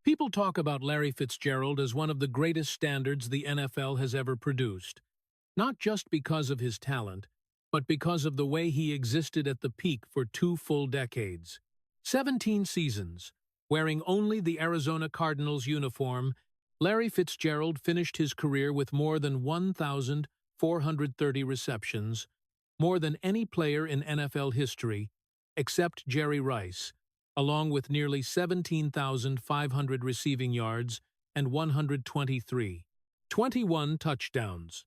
People talk about Larry Fitzgerald as one of the greatest standards the NFL has ever produced, not just because of his talent, but because of the way he existed at the peak for 2 full decades. 17 seasons, wearing only the Arizona Cardinals uniform, Larry Fitzgerald finished his career with more than 1,430 receptions, more than any player in NFL history, except Jerry Rice, along with nearly 17,500 receiving yards and 21 touchdowns,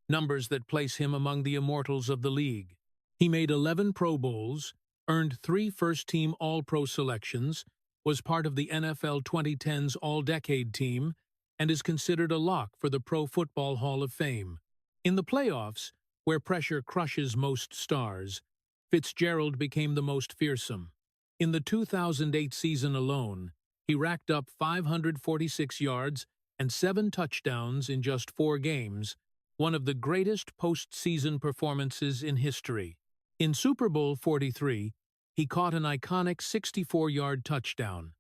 numbers that place him among the immortals of the league. He made 11 Pro Bowls, earned 3 first-team All-Pro selections, was part of the NFL 2010s All-Decade team, and is considered a lock for the Pro Football Hall of Fame. In the playoffs, where pressure crushes most stars, Fitzgerald became the most fearsome. In the 2008 season alone, he racked up 546 yards and 7 touchdowns in just 4 games, one of the greatest postseason performances in history. In Super Bowl 43, he caught an iconic 64-yard touchdown,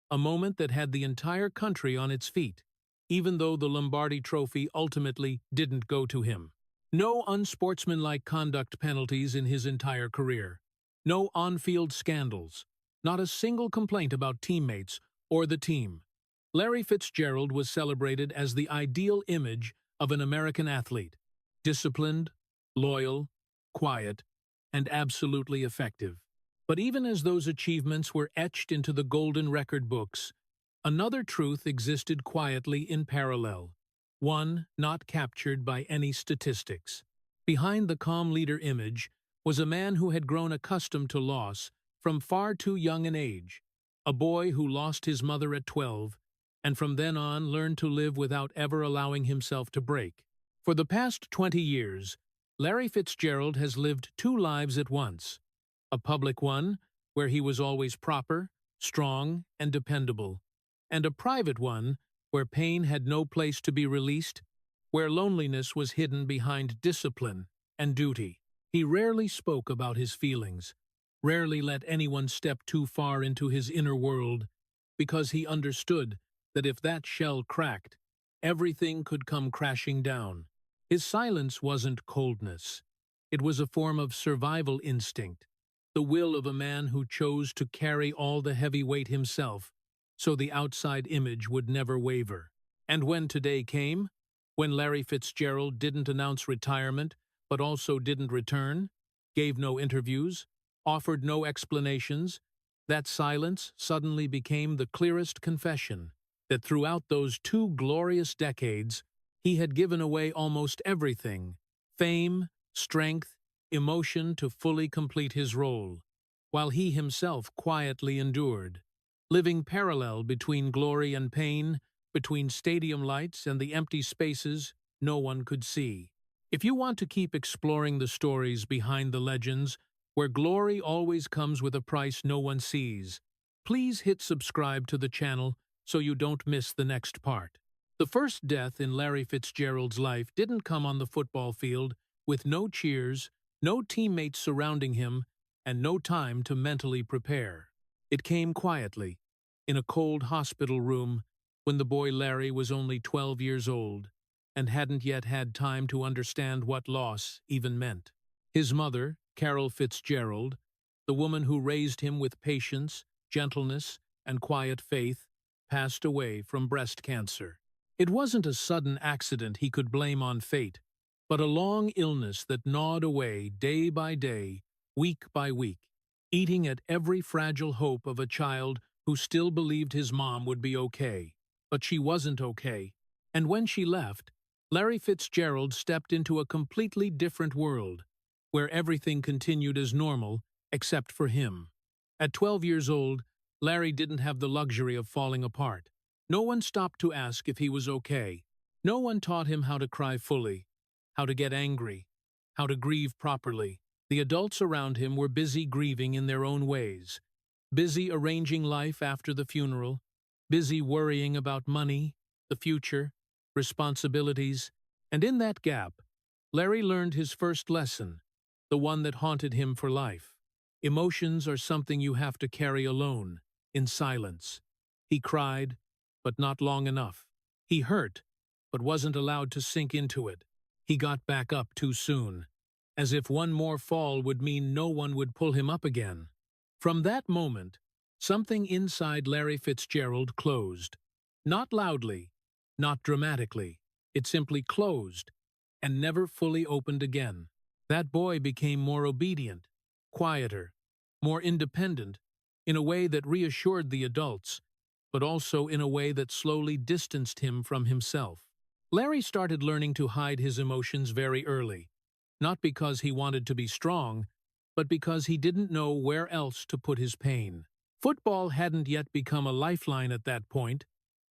a moment that had the entire country on its feet, even though the Lombardi Trophy ultimately didn't go to him. No unsportsmanlike conduct penalties in his entire career. No on-field scandals. Not a single complaint about teammates or the team. Larry Fitzgerald was celebrated as the ideal image of an American athlete. Disciplined, loyal, quiet, and absolutely effective. But even as those achievements were etched into the golden record books, another truth existed quietly in parallel, one not captured by any statistics. Behind the calm leader image was a man who had grown accustomed to loss from far too young an age, a boy who lost his mother at 12, and from then on learned to live without ever allowing himself to break. For the past 20 years, Larry Fitzgerald has lived 2 lives at once. A public one, where he was always proper, strong, and dependable, and a private one, where pain had no place to be released, where loneliness was hidden behind discipline and duty. He rarely spoke about his feelings, rarely let anyone step too far into his inner world, because he understood that if that shell cracked, everything could come crashing down. His silence wasn't coldness. It was a form of survival instinct, the will of a man who chose to carry all the heavy weight himself, so the outside image would never waver. And when today came, when Larry Fitzgerald didn't announce retirement, but also didn't return, gave no interviews, offered no explanations, that silence suddenly became the clearest confession that throughout those 2 glorious decades, he had given away almost everything: fame, strength, emotion to fully complete his role, while he himself quietly endured, living parallel between glory and pain, between stadium lights and the empty spaces no one could see. If you want to keep exploring the stories behind the legends, where glory always comes with a price no one sees, please hit subscribe to the channel so you don't miss the next part. The first death in Larry Fitzgerald's life didn't come on the football field, with no cheers, no teammates surrounding him, and no time to mentally prepare. It came quietly, in a cold hospital room, when the boy Larry was only 12 years old, and hadn't yet had time to understand what loss even meant. His mother, Carol Fitzgerald, the woman who raised him with patience, gentleness, and quiet faith, passed away from breast cancer. It wasn't a sudden accident he could blame on fate, but a long illness that gnawed away day by day, week by week, eating at every fragile hope of a child who still believed his mom would be okay. But she wasn't okay, and when she left, Larry Fitzgerald stepped into a completely different world, where everything continued as normal, except for him. At 12 years old, Larry didn't have the luxury of falling apart. No one stopped to ask if he was okay. No one taught him how to cry fully, how to get angry, how to grieve properly. The adults around him were busy grieving in their own ways, busy arranging life after the funeral, busy worrying about money, the future, responsibilities, and in that gap, Larry learned his first lesson, the one that haunted him for life. Emotions are something you have to carry alone, in silence. He cried, but not long enough. He hurt, but wasn't allowed to sink into it. He got back up too soon, as if one more fall would mean no one would pull him up again. From that moment, something inside Larry Fitzgerald closed. Not loudly, not dramatically. It simply closed and never fully opened again. That boy became more obedient, quieter, more independent, in a way that reassured the adults, but also in a way that slowly distanced him from himself. Larry started learning to hide his emotions very early, not because he wanted to be strong, but because he didn't know where else to put his pain. Football hadn't yet become a lifeline at that point,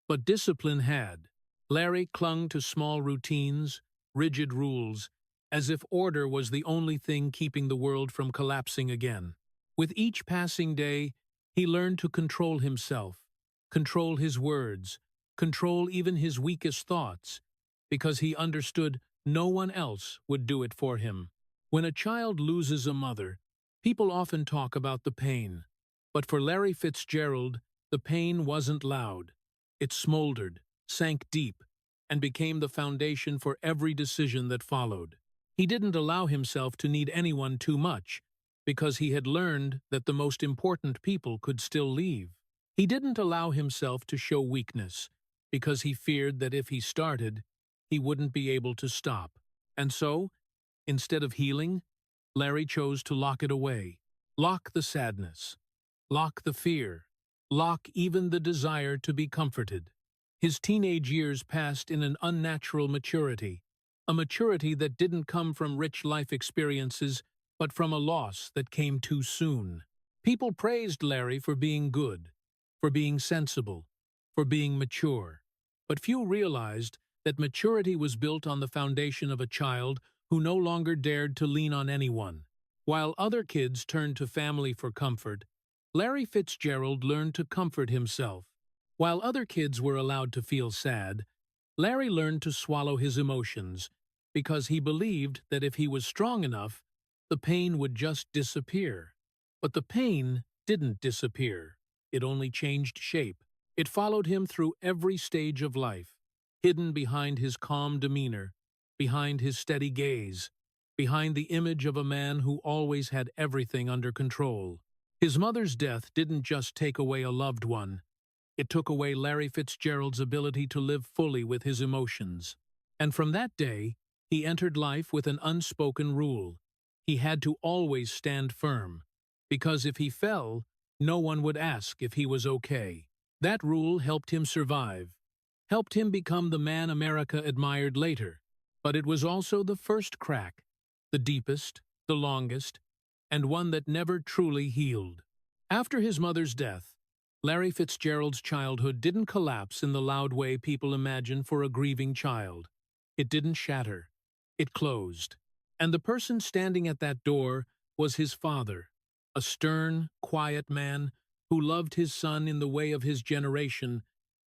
but discipline had. Larry clung to small routines, rigid rules, as if order was the only thing keeping the world from collapsing again. With each passing day, he learned to control himself, control his words, control even his weakest thoughts, because he understood no one else would do it for him. When a child loses a mother, people often talk about the pain. But for Larry Fitzgerald, the pain wasn't loud. It smoldered, sank deep, and became the foundation for every decision that followed. He didn't allow himself to need anyone too much, because he had learned that the most important people could still leave. He didn't allow himself to show weakness, because he feared that if he started, he wouldn't be able to stop. And so, instead of healing, Larry chose to lock it away. Lock the sadness. Lock the fear. Lock even the desire to be comforted. His teenage years passed in an unnatural maturity, a maturity that didn't come from rich life experiences, but from a loss that came too soon. People praised Larry for being good, for being sensible, for being mature. But few realized that maturity was built on the foundation of a child who no longer dared to lean on anyone. While other kids turned to family for comfort, Larry Fitzgerald learned to comfort himself. While other kids were allowed to feel sad, Larry learned to swallow his emotions, because he believed that if he was strong enough, the pain would just disappear. But the pain didn't disappear. It only changed shape. It followed him through every stage of life, hidden behind his calm demeanor, behind his steady gaze, behind the image of a man who always had everything under control. His mother's death didn't just take away a loved one. It took away Larry Fitzgerald's ability to live fully with his emotions. And from that day, he entered life with an unspoken rule. He had to always stand firm, because if he fell, no one would ask if he was okay. That rule helped him survive, helped him become the man America admired later. But it was also the first crack, the deepest, the longest, and one that never truly healed. After his mother's death, Larry Fitzgerald's childhood didn't collapse in the loud way people imagine for a grieving child. It didn't shatter. It closed. And the person standing at that door was his father, a stern, quiet man who loved his son in the way of his generation,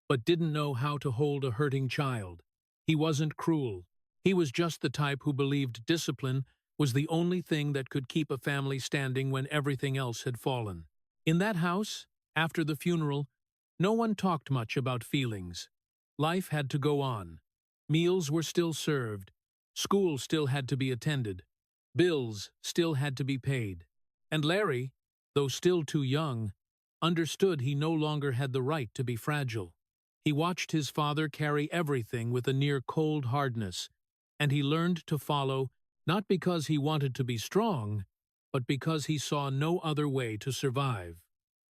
but didn't know how to hold a hurting child. He wasn't cruel. He was just the type who believed discipline was the only thing that could keep a family standing when everything else had fallen. In that house, after the funeral, no one talked much about feelings. Life had to go on. Meals were still served. School still had to be attended. Bills still had to be paid. And Larry, though still too young, understood he no longer had the right to be fragile. He watched his father carry everything with a near-cold hardness, and he learned to follow not because he wanted to be strong, but because he saw no other way to survive.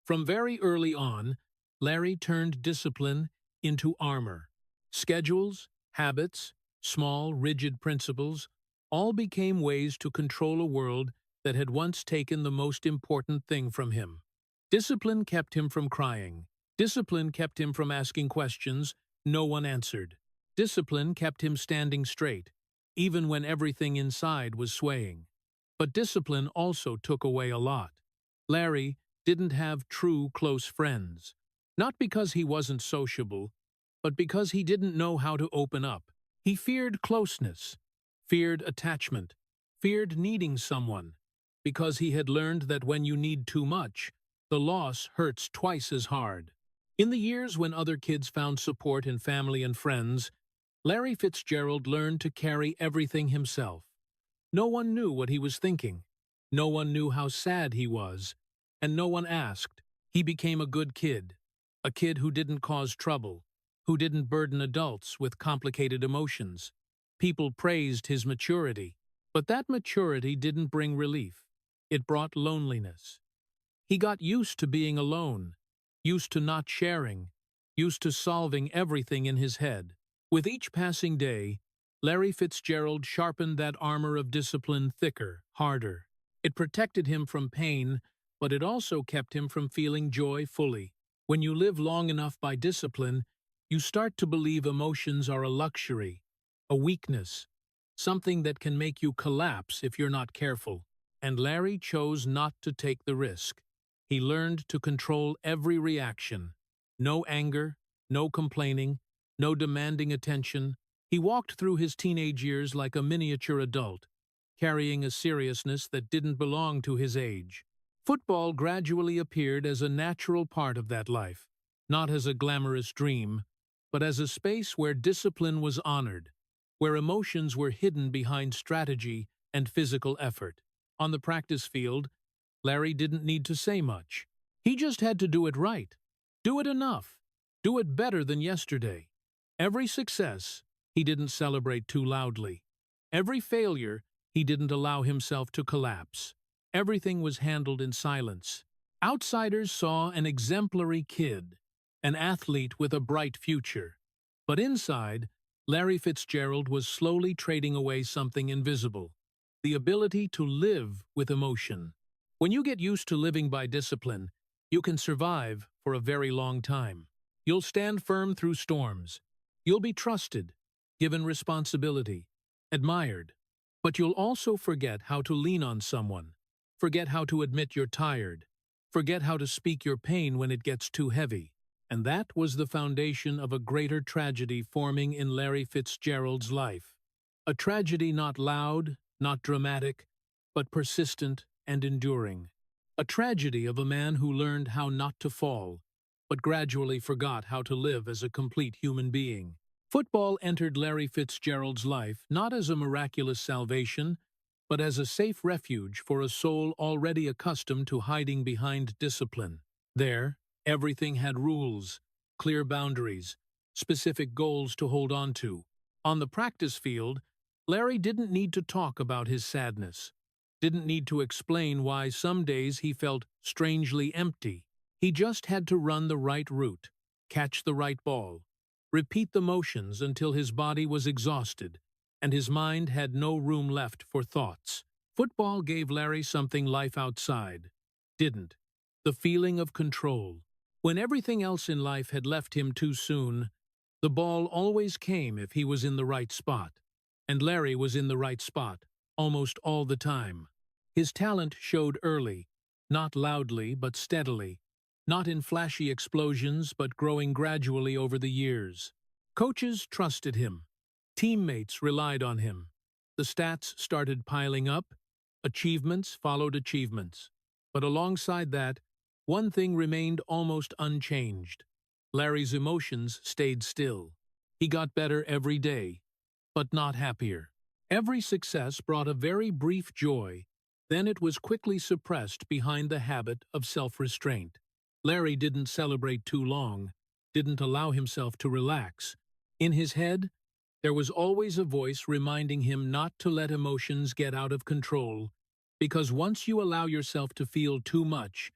From very early on, Larry turned discipline into armor. Schedules, habits, small, rigid principles, all became ways to control a world that had once taken the most important thing from him. Discipline kept him from crying. Discipline kept him from asking questions no one answered. Discipline kept him standing straight, even when everything inside was swaying. But discipline also took away a lot. Larry didn't have true close friends, not because he wasn't sociable, but because he didn't know how to open up. He feared closeness, feared attachment, feared needing someone, because he had learned that when you need too much, the loss hurts twice as hard. In the years when other kids found support in family and friends, Larry Fitzgerald learned to carry everything himself. No one knew what he was thinking. No one knew how sad he was, and no one asked. He became a good kid, a kid who didn't cause trouble, who didn't burden adults with complicated emotions. People praised his maturity, but that maturity didn't bring relief. It brought loneliness. He got used to being alone, used to not sharing, used to solving everything in his head. With each passing day, Larry Fitzgerald sharpened that armor of discipline thicker, harder. It protected him from pain, but it also kept him from feeling joy fully. When you live long enough by discipline, you start to believe emotions are a luxury, a weakness, something that can make you collapse if you're not careful. And Larry chose not to take the risk. He learned to control every reaction. No anger, no complaining, no demanding attention. He walked through his teenage years like a miniature adult, carrying a seriousness that didn't belong to his age. Football gradually appeared as a natural part of that life, not as a glamorous dream, but as a space where discipline was honored, where emotions were hidden behind strategy and physical effort. On the practice field, Larry didn't need to say much. He just had to do it right, do it enough, do it better than yesterday. Every success, he didn't celebrate too loudly. Every failure, he didn't allow himself to collapse. Everything was handled in silence. Outsiders saw an exemplary kid, an athlete with a bright future. But inside, Larry Fitzgerald was slowly trading away something invisible, the ability to live with emotion. When you get used to living by discipline, you can survive for a very long time. You'll stand firm through storms. You'll be trusted, given responsibility, admired. But you'll also forget how to lean on someone, forget how to admit you're tired, forget how to speak your pain when it gets too heavy. And that was the foundation of a greater tragedy forming in Larry Fitzgerald's life. A tragedy not loud, not dramatic, but persistent and enduring. A tragedy of a man who learned how not to fall, but gradually forgot how to live as a complete human being. Football entered Larry Fitzgerald's life not as a miraculous salvation, but as a safe refuge for a soul already accustomed to hiding behind discipline. There, everything had rules, clear boundaries, specific goals to hold on to. On the practice field, Larry didn't need to talk about his sadness, didn't need to explain why some days he felt strangely empty. He just had to run the right route, catch the right ball, repeat the motions until his body was exhausted, and his mind had no room left for thoughts. Football gave Larry something life outside didn't: the feeling of control. When everything else in life had left him too soon, the ball always came if he was in the right spot. And Larry was in the right spot, almost all the time. His talent showed early, not loudly but steadily, not in flashy explosions but growing gradually over the years. Coaches trusted him. Teammates relied on him. The stats started piling up. Achievements followed achievements. But alongside that, one thing remained almost unchanged. Larry's emotions stayed still. He got better every day, but not happier. Every success brought a very brief joy, then it was quickly suppressed behind the habit of self-restraint. Larry didn't celebrate too long, didn't allow himself to relax. In his head, there was always a voice reminding him not to let emotions get out of control, because once you allow yourself to feel too much,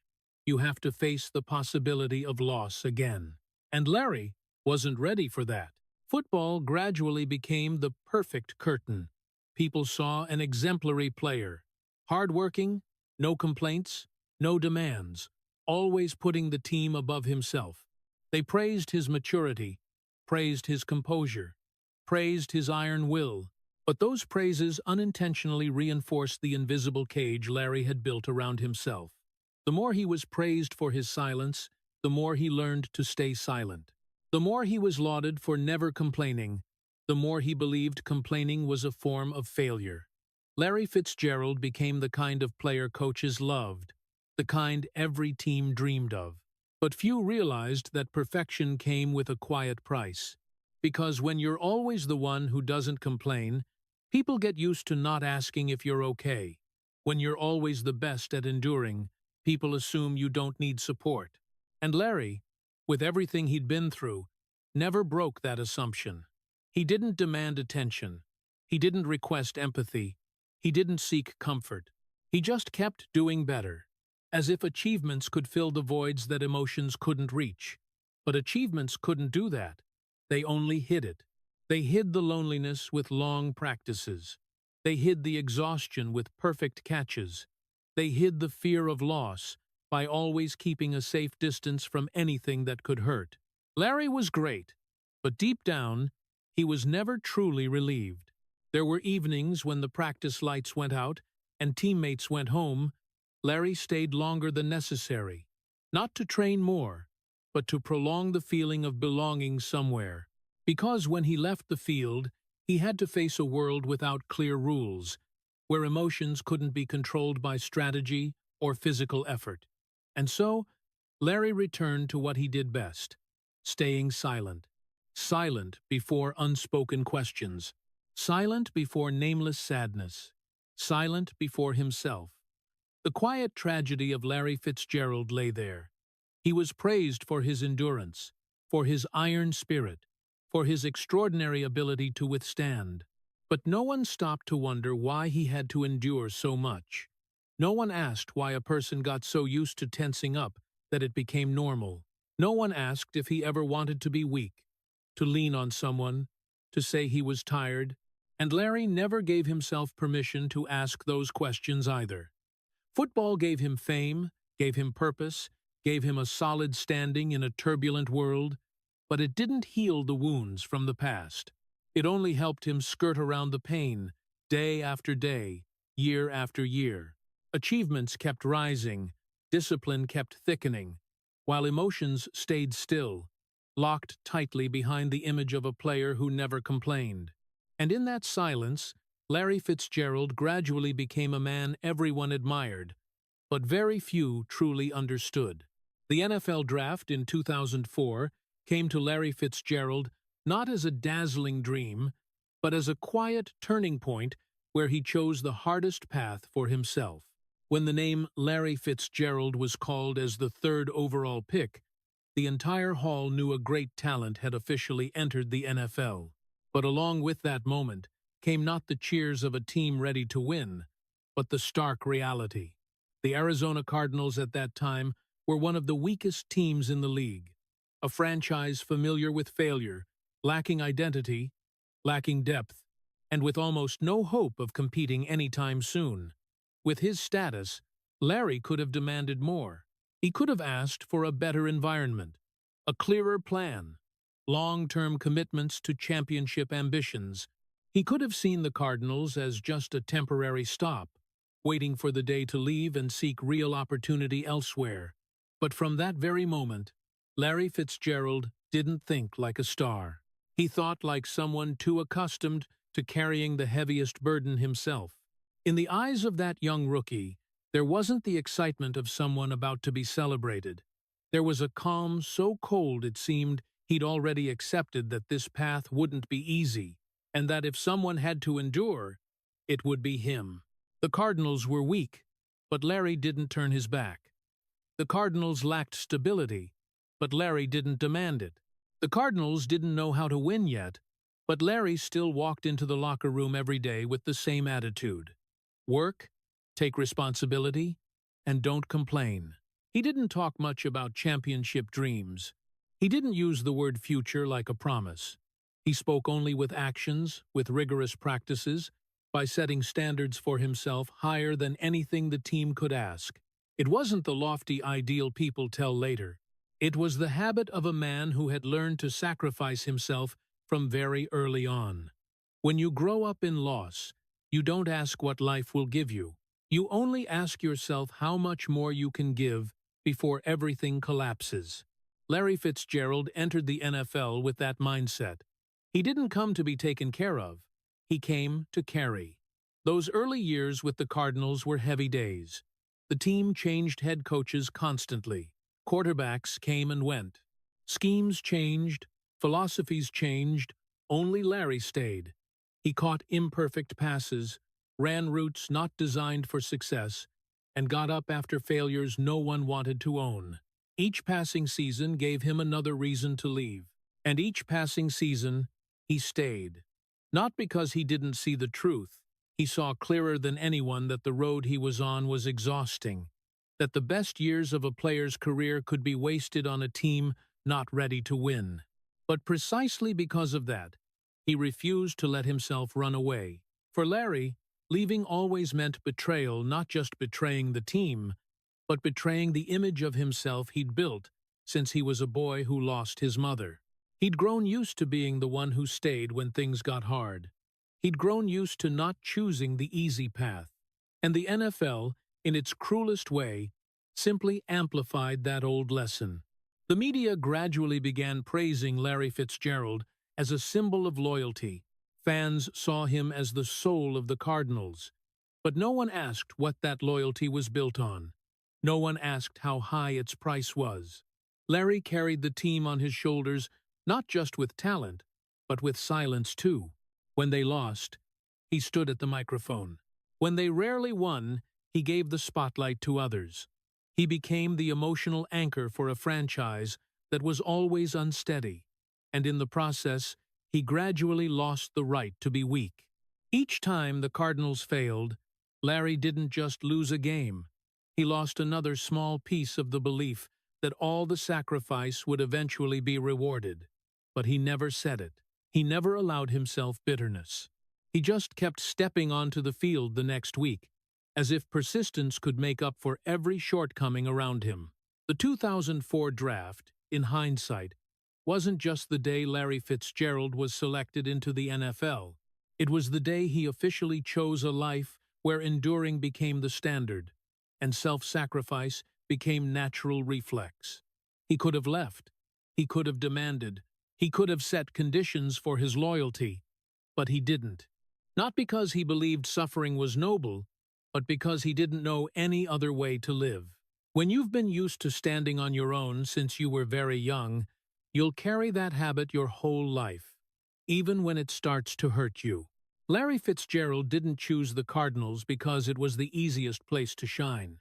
you have to face the possibility of loss again. And Larry wasn't ready for that. Football gradually became the perfect curtain. People saw an exemplary player, hardworking, no complaints, no demands, always putting the team above himself. They praised his maturity, praised his composure, praised his iron will, but those praises unintentionally reinforced the invisible cage Larry had built around himself. The more he was praised for his silence, the more he learned to stay silent. The more he was lauded for never complaining, the more he believed complaining was a form of failure. Larry Fitzgerald became the kind of player coaches loved, the kind every team dreamed of. But few realized that perfection came with a quiet price. Because when you're always the one who doesn't complain, people get used to not asking if you're okay. When you're always the best at enduring, people assume you don't need support. And Larry, with everything he'd been through, never broke that assumption. He didn't demand attention. He didn't request empathy. He didn't seek comfort. He just kept doing better, as if achievements could fill the voids that emotions couldn't reach. But achievements couldn't do that. They only hid it. They hid the loneliness with long practices. They hid the exhaustion with perfect catches. They hid the fear of loss by always keeping a safe distance from anything that could hurt. Larry was great, but deep down, he was never truly relieved. There were evenings when the practice lights went out and teammates went home. Larry stayed longer than necessary, not to train more, but to prolong the feeling of belonging somewhere. Because when he left the field, he had to face a world without clear rules, where emotions couldn't be controlled by strategy or physical effort. And so, Larry returned to what he did best, staying silent. Silent before unspoken questions. Silent before nameless sadness. Silent before himself. The quiet tragedy of Larry Fitzgerald lay there. He was praised for his endurance, for his iron spirit, for his extraordinary ability to withstand. But no one stopped to wonder why he had to endure so much. No one asked why a person got so used to tensing up that it became normal. No one asked if he ever wanted to be weak, to lean on someone, to say he was tired, and Larry never gave himself permission to ask those questions either. Football gave him fame, gave him purpose, gave him a solid standing in a turbulent world, but it didn't heal the wounds from the past. It only helped him skirt around the pain, day after day, year after year. Achievements kept rising, discipline kept thickening, while emotions stayed still, locked tightly behind the image of a player who never complained. And in that silence, Larry Fitzgerald gradually became a man everyone admired, but very few truly understood. The NFL draft in 2004 came to Larry Fitzgerald not as a dazzling dream, but as a quiet turning point where he chose the hardest path for himself. When the name Larry Fitzgerald was called as the third overall pick, the entire hall knew a great talent had officially entered the NFL. But along with that moment came not the cheers of a team ready to win, but the stark reality. The Arizona Cardinals at that time were one of the weakest teams in the league, a franchise familiar with failure, lacking identity, lacking depth, and with almost no hope of competing anytime soon. With his status, Larry could have demanded more. He could have asked for a better environment, a clearer plan, long-term commitments to championship ambitions. He could have seen the Cardinals as just a temporary stop, waiting for the day to leave and seek real opportunity elsewhere. But from that very moment, Larry Fitzgerald didn't think like a star. He thought like someone too accustomed to carrying the heaviest burden himself. In the eyes of that young rookie, there wasn't the excitement of someone about to be celebrated. There was a calm so cold it seemed he'd already accepted that this path wouldn't be easy, and that if someone had to endure, it would be him. The Cardinals were weak, but Larry didn't turn his back. The Cardinals lacked stability, but Larry didn't demand it. The Cardinals didn't know how to win yet, but Larry still walked into the locker room every day with the same attitude. Work, take responsibility, and don't complain. He didn't talk much about championship dreams. He didn't use the word future like a promise. He spoke only with actions, with rigorous practices, by setting standards for himself higher than anything the team could ask. It wasn't the lofty ideal people tell later. It was the habit of a man who had learned to sacrifice himself from very early on. When you grow up in loss, you don't ask what life will give you. You only ask yourself how much more you can give before everything collapses. Larry Fitzgerald entered the NFL with that mindset. He didn't come to be taken care of. He came to carry. Those early years with the Cardinals were heavy days. The team changed head coaches constantly. Quarterbacks came and went. Schemes changed, philosophies changed, only Larry stayed. He caught imperfect passes, ran routes not designed for success, and got up after failures no one wanted to own. Each passing season gave him another reason to leave, and each passing season he stayed. Not because he didn't see the truth. He saw clearer than anyone that the road he was on was exhausting, that the best years of a player's career could be wasted on a team not ready to win. But precisely because of that, he refused to let himself run away. For Larry, leaving always meant betrayal, not just betraying the team, but betraying the image of himself he'd built since he was a boy who lost his mother. He'd grown used to being the one who stayed when things got hard. He'd grown used to not choosing the easy path. And the NFL, in its cruelest way, simply amplified that old lesson. The media gradually began praising Larry Fitzgerald as a symbol of loyalty. Fans saw him as the soul of the Cardinals. But no one asked what that loyalty was built on. No one asked how high its price was. Larry carried the team on his shoulders, not just with talent, but with silence too. When they lost, he stood at the microphone. When they rarely won, he gave the spotlight to others. He became the emotional anchor for a franchise that was always unsteady, and in the process, he gradually lost the right to be weak. Each time the Cardinals failed, Larry didn't just lose a game. He lost another small piece of the belief that all the sacrifice would eventually be rewarded. But he never said it. He never allowed himself bitterness. He just kept stepping onto the field the next week, as if persistence could make up for every shortcoming around him. The 2004 draft, in hindsight, wasn't just the day Larry Fitzgerald was selected into the NFL. It was the day he officially chose a life where enduring became the standard, and self-sacrifice became natural reflex. He could have left. He could have demanded. He could have set conditions for his loyalty. But he didn't. Not because he believed suffering was noble, but because he didn't know any other way to live. When you've been used to standing on your own since you were very young, you'll carry that habit your whole life, even when it starts to hurt you. Larry Fitzgerald didn't choose the Cardinals because it was the easiest place to shine.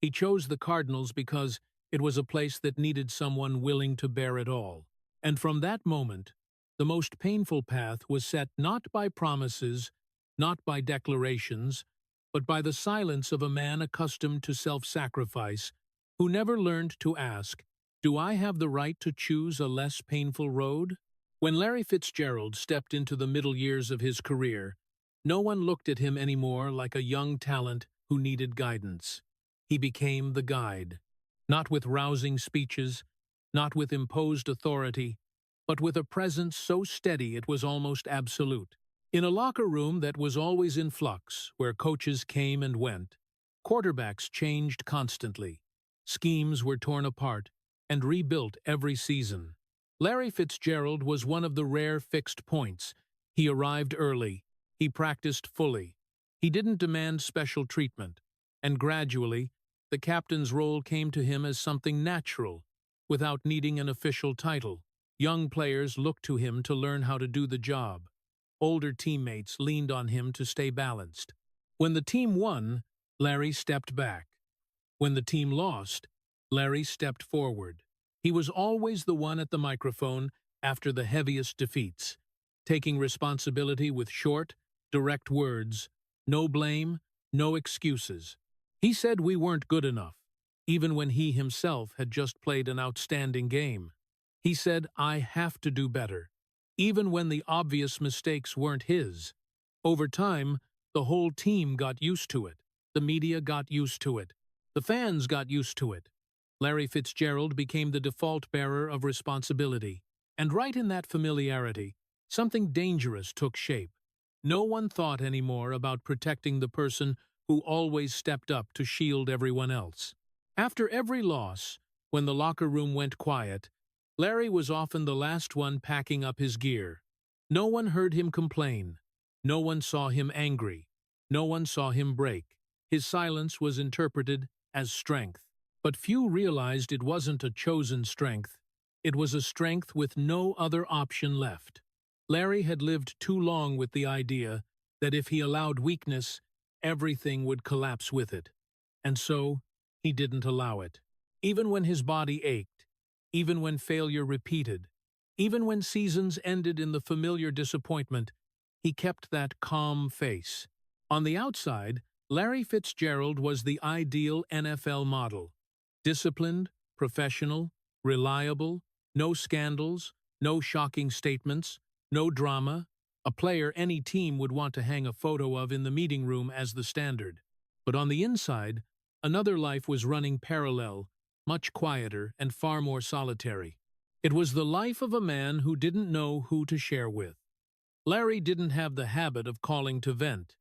He chose the Cardinals because it was a place that needed someone willing to bear it all. And from that moment, the most painful path was set not by promises, not by declarations, but by the silence of a man accustomed to self-sacrifice, who never learned to ask, "Do I have the right to choose a less painful road?" When Larry Fitzgerald stepped into the middle years of his career, no one looked at him anymore like a young talent who needed guidance. He became the guide, not with rousing speeches, not with imposed authority, but with a presence so steady it was almost absolute. In a locker room that was always in flux, where coaches came and went, quarterbacks changed constantly, schemes were torn apart, and rebuilt every season. Larry Fitzgerald was one of the rare fixed points. He arrived early. He practiced fully. He didn't demand special treatment. And gradually, the captain's role came to him as something natural, without needing an official title. Young players looked to him to learn how to do the job. Older teammates leaned on him to stay balanced. When the team won, Larry stepped back. When the team lost, Larry stepped forward. He was always the one at the microphone after the heaviest defeats, taking responsibility with short, direct words, no blame, no excuses. He said we weren't good enough, even when he himself had just played an outstanding game. He said, "I have to do better," even when the obvious mistakes weren't his. Over time, the whole team got used to it. The media got used to it. The fans got used to it. Larry Fitzgerald became the default bearer of responsibility. And right in that familiarity, something dangerous took shape. No one thought anymore about protecting the person who always stepped up to shield everyone else. After every loss, when the locker room went quiet, Larry was often the last one packing up his gear. No one heard him complain. No one saw him angry. No one saw him break. His silence was interpreted as strength. But few realized it wasn't a chosen strength. It was a strength with no other option left. Larry had lived too long with the idea that if he allowed weakness, everything would collapse with it. And so, he didn't allow it. Even when his body ached, even when failure repeated, even when seasons ended in the familiar disappointment, he kept that calm face. On the outside, Larry Fitzgerald was the ideal NFL model. Disciplined, professional, reliable, no scandals, no shocking statements, no drama, a player any team would want to hang a photo of in the meeting room as the standard. But on the inside, another life was running parallel, much quieter and far more solitary. It was the life of a man who didn't know who to share with. Larry didn't have the habit of calling to vent.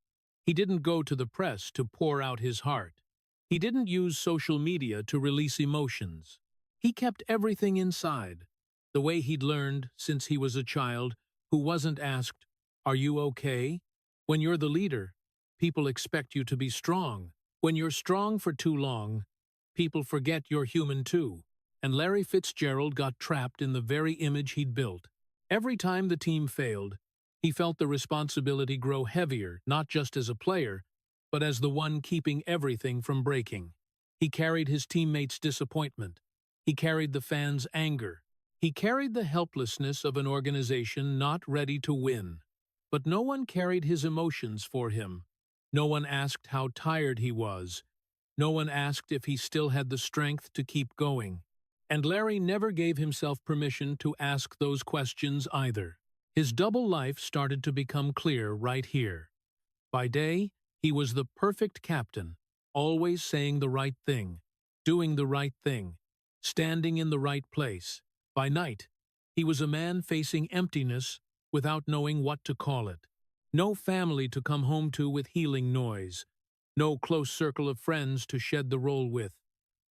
He didn't go to the press to pour out his heart. He didn't use social media to release emotions. He kept everything inside, the way he'd learned since he was a child, who wasn't asked, "Are you okay?" When you're the leader, people expect you to be strong. When you're strong for too long, people forget you're human too. And Larry Fitzgerald got trapped in the very image he'd built. Every time the team failed, he felt the responsibility grow heavier, not just as a player, but as the one keeping everything from breaking. He carried his teammates' disappointment. He carried the fans' anger. He carried the helplessness of an organization not ready to win. But no one carried his emotions for him. No one asked how tired he was. No one asked if he still had the strength to keep going. And Larry never gave himself permission to ask those questions either. His double life started to become clear right here. By day, he was the perfect captain, always saying the right thing, doing the right thing, standing in the right place. By night, he was a man facing emptiness without knowing what to call it. No family to come home to with healing noise. No close circle of friends to shed the role with.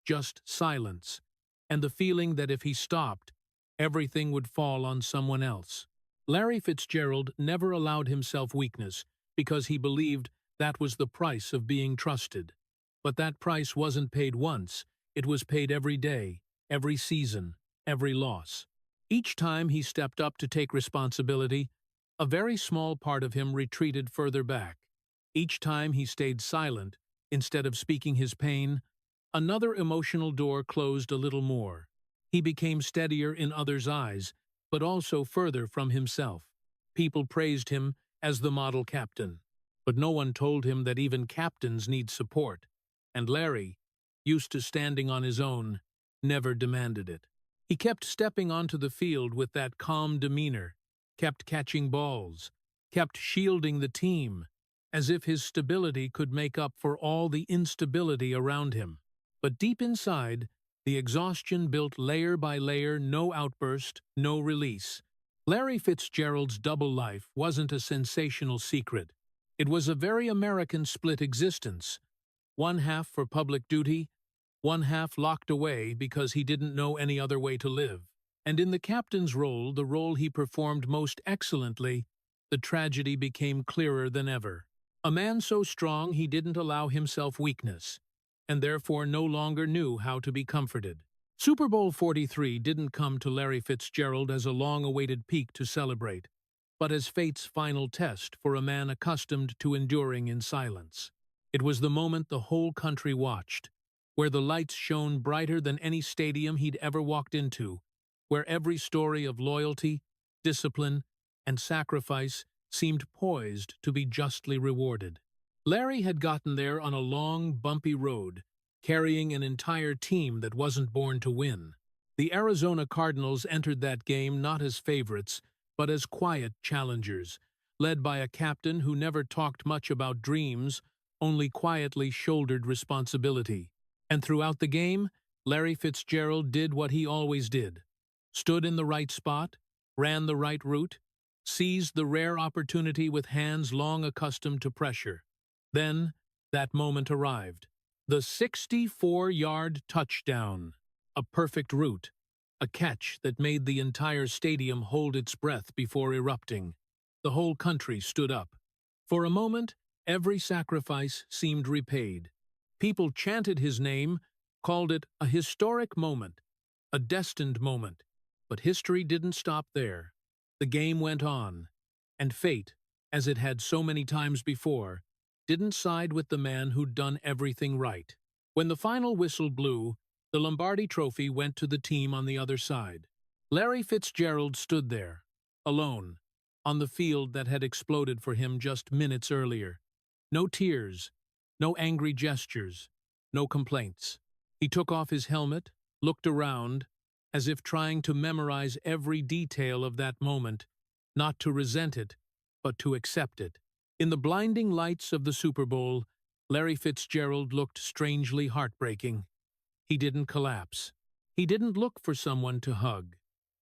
Just silence, and the feeling that if he stopped, everything would fall on someone else. Larry Fitzgerald never allowed himself weakness because he believed that was the price of being trusted. But that price wasn't paid once, it was paid every day, every season, every loss. Each time he stepped up to take responsibility, a very small part of him retreated further back. Each time he stayed silent, instead of speaking his pain, another emotional door closed a little more. He became steadier in others' eyes, but also further from himself. People praised him as the model captain, but no one told him that even captains need support. And Larry, used to standing on his own, never demanded it. He kept stepping onto the field with that calm demeanor, kept catching balls, kept shielding the team, as if his stability could make up for all the instability around him. But deep inside, the exhaustion built layer by layer, no outburst, no release. Larry Fitzgerald's double life wasn't a sensational secret. It was a very American split existence. One half for public duty, one half locked away because he didn't know any other way to live. And in the captain's role, the role he performed most excellently, the tragedy became clearer than ever. A man so strong he didn't allow himself weakness, and therefore no longer knew how to be comforted. Super Bowl 43 didn't come to Larry Fitzgerald as a long-awaited peak to celebrate, but as fate's final test for a man accustomed to enduring in silence. It was the moment the whole country watched, where the lights shone brighter than any stadium he'd ever walked into, where every story of loyalty, discipline, and sacrifice seemed poised to be justly rewarded. Larry had gotten there on a long, bumpy road, carrying an entire team that wasn't born to win. The Arizona Cardinals entered that game not as favorites, but as quiet challengers, led by a captain who never talked much about dreams, only quietly shouldered responsibility. And throughout the game, Larry Fitzgerald did what he always did. Stood in the right spot, ran the right route, seized the rare opportunity with hands long accustomed to pressure. Then, that moment arrived. The 64-yard touchdown. A perfect route. A catch that made the entire stadium hold its breath before erupting. The whole country stood up. For a moment, every sacrifice seemed repaid. People chanted his name, called it a historic moment, a destined moment. But history didn't stop there. The game went on, and fate, as it had so many times before, didn't side with the man who'd done everything right. When the final whistle blew, the Lombardi Trophy went to the team on the other side. Larry Fitzgerald stood there, alone, on the field that had exploded for him just minutes earlier. No tears, no angry gestures, no complaints. He took off his helmet, looked around, as if trying to memorize every detail of that moment, not to resent it, but to accept it. In the blinding lights of the Super Bowl, Larry Fitzgerald looked strangely heartbreaking. He didn't collapse. He didn't look for someone to hug.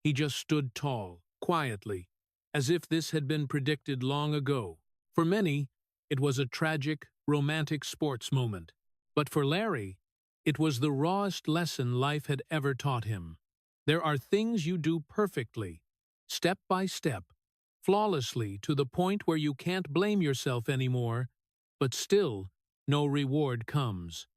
He just stood tall, quietly, as if this had been predicted long ago. For many, it was a tragic, romantic sports moment. But for Larry, it was the rawest lesson life had ever taught him. There are things you do perfectly, step by step, flawlessly to the point where you can't blame yourself anymore, but still, no reward comes.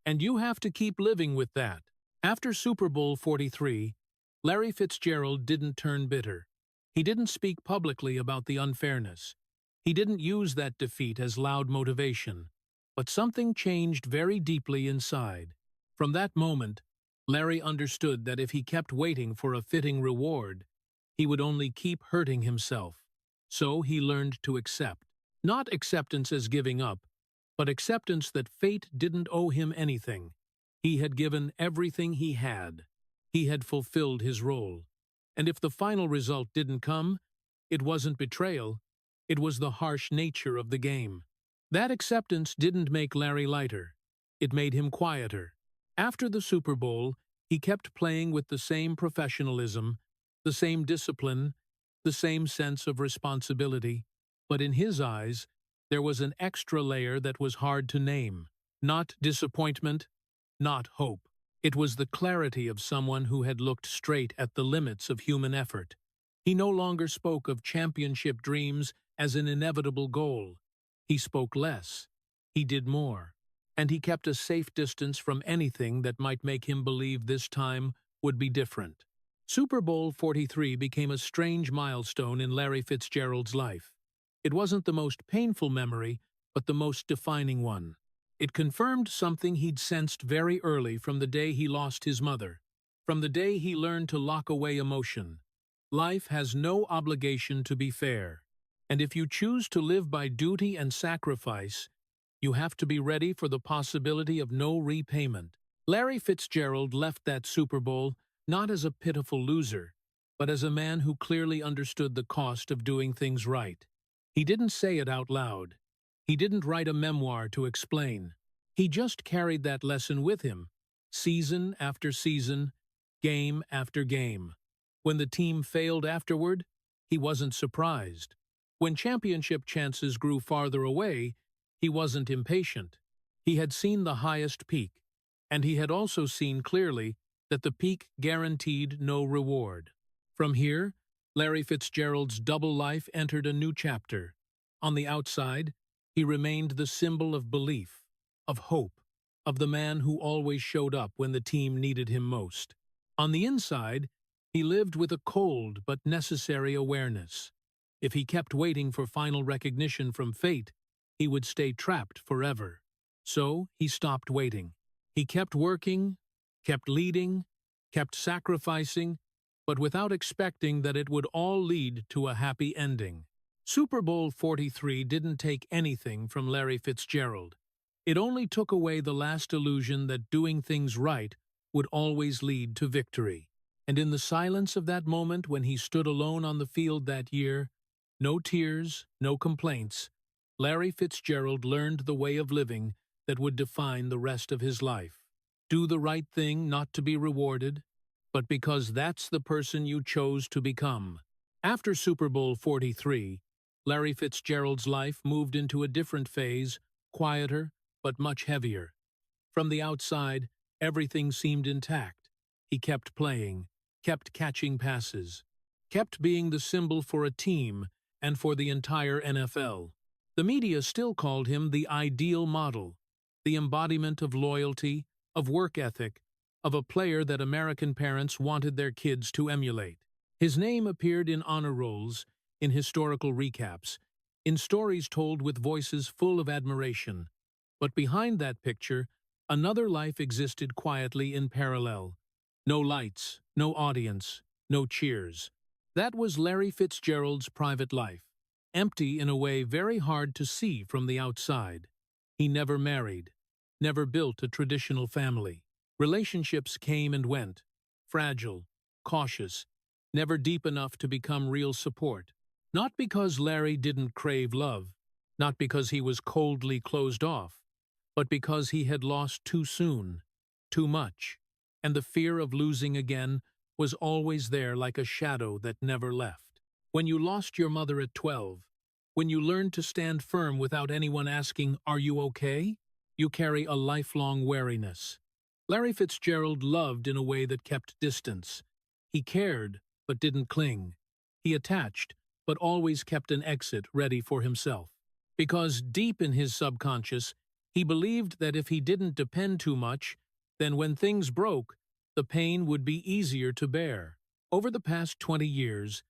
And you have to keep living with that. After Super Bowl 43, Larry Fitzgerald didn't turn bitter. He didn't speak publicly about the unfairness. He didn't use that defeat as loud motivation. But something changed very deeply inside. From that moment, Larry understood that if he kept waiting for a fitting reward, he would only keep hurting himself. So he learned to accept. Not acceptance as giving up, but acceptance that fate didn't owe him anything. He had given everything he had. He had fulfilled his role. And if the final result didn't come, it wasn't betrayal, it was the harsh nature of the game. That acceptance didn't make Larry lighter. It made him quieter. After the Super Bowl, he kept playing with the same professionalism, the same discipline, the same sense of responsibility. But in his eyes, there was an extra layer that was hard to name. Not disappointment, not hope. It was the clarity of someone who had looked straight at the limits of human effort. He no longer spoke of championship dreams as an inevitable goal. He spoke less. He did more. And he kept a safe distance from anything that might make him believe this time would be different. Super Bowl 43 became a strange milestone in Larry Fitzgerald's life. It wasn't the most painful memory, but the most defining one. It confirmed something he'd sensed very early from the day he lost his mother, from the day he learned to lock away emotion. Life has no obligation to be fair, and if you choose to live by duty and sacrifice, you have to be ready for the possibility of no repayment. Larry Fitzgerald left that Super Bowl not as a pitiful loser, but as a man who clearly understood the cost of doing things right. He didn't say it out loud. He didn't write a memoir to explain. He just carried that lesson with him, season after season, game after game. When the team failed afterward, he wasn't surprised. When championship chances grew farther away, he wasn't impatient. He had seen the highest peak, and he had also seen clearly that the peak guaranteed no reward. From here, Larry Fitzgerald's double life entered a new chapter. On the outside, he remained the symbol of belief, of hope, of the man who always showed up when the team needed him most. On the inside, he lived with a cold but necessary awareness. If he kept waiting for final recognition from fate, he would stay trapped forever. So he stopped waiting. He kept working, kept leading, kept sacrificing, but without expecting that it would all lead to a happy ending. Super Bowl 43 didn't take anything from Larry Fitzgerald. It only took away the last illusion that doing things right would always lead to victory. And in the silence of that moment when he stood alone on the field that year, no tears, no complaints, Larry Fitzgerald learned the way of living that would define the rest of his life. Do the right thing not to be rewarded, but because that's the person you chose to become. After Super Bowl 43, Larry Fitzgerald's life moved into a different phase, quieter, but much heavier. From the outside, everything seemed intact. He kept playing, kept catching passes, kept being the symbol for a team and for the entire NFL. The media still called him the ideal model, the embodiment of loyalty, of work ethic, of a player that American parents wanted their kids to emulate. His name appeared in honor rolls, in historical recaps, in stories told with voices full of admiration. But behind that picture, another life existed quietly in parallel. No lights, no audience, no cheers. That was Larry Fitzgerald's private life, empty in a way very hard to see from the outside. He never married, never built a traditional family. Relationships came and went, fragile, cautious, never deep enough to become real support. Not because Larry didn't crave love, not because he was coldly closed off, but because he had lost too soon, too much, and the fear of losing again was always there like a shadow that never left. When you lost your mother at 12, when you learned to stand firm without anyone asking, "Are you okay?" you carry a lifelong wariness. Larry Fitzgerald loved in a way that kept distance. He cared, but didn't cling. He attached, but always kept an exit ready for himself. Because deep in his subconscious, he believed that if he didn't depend too much, then when things broke, the pain would be easier to bear. Over the past 20 years,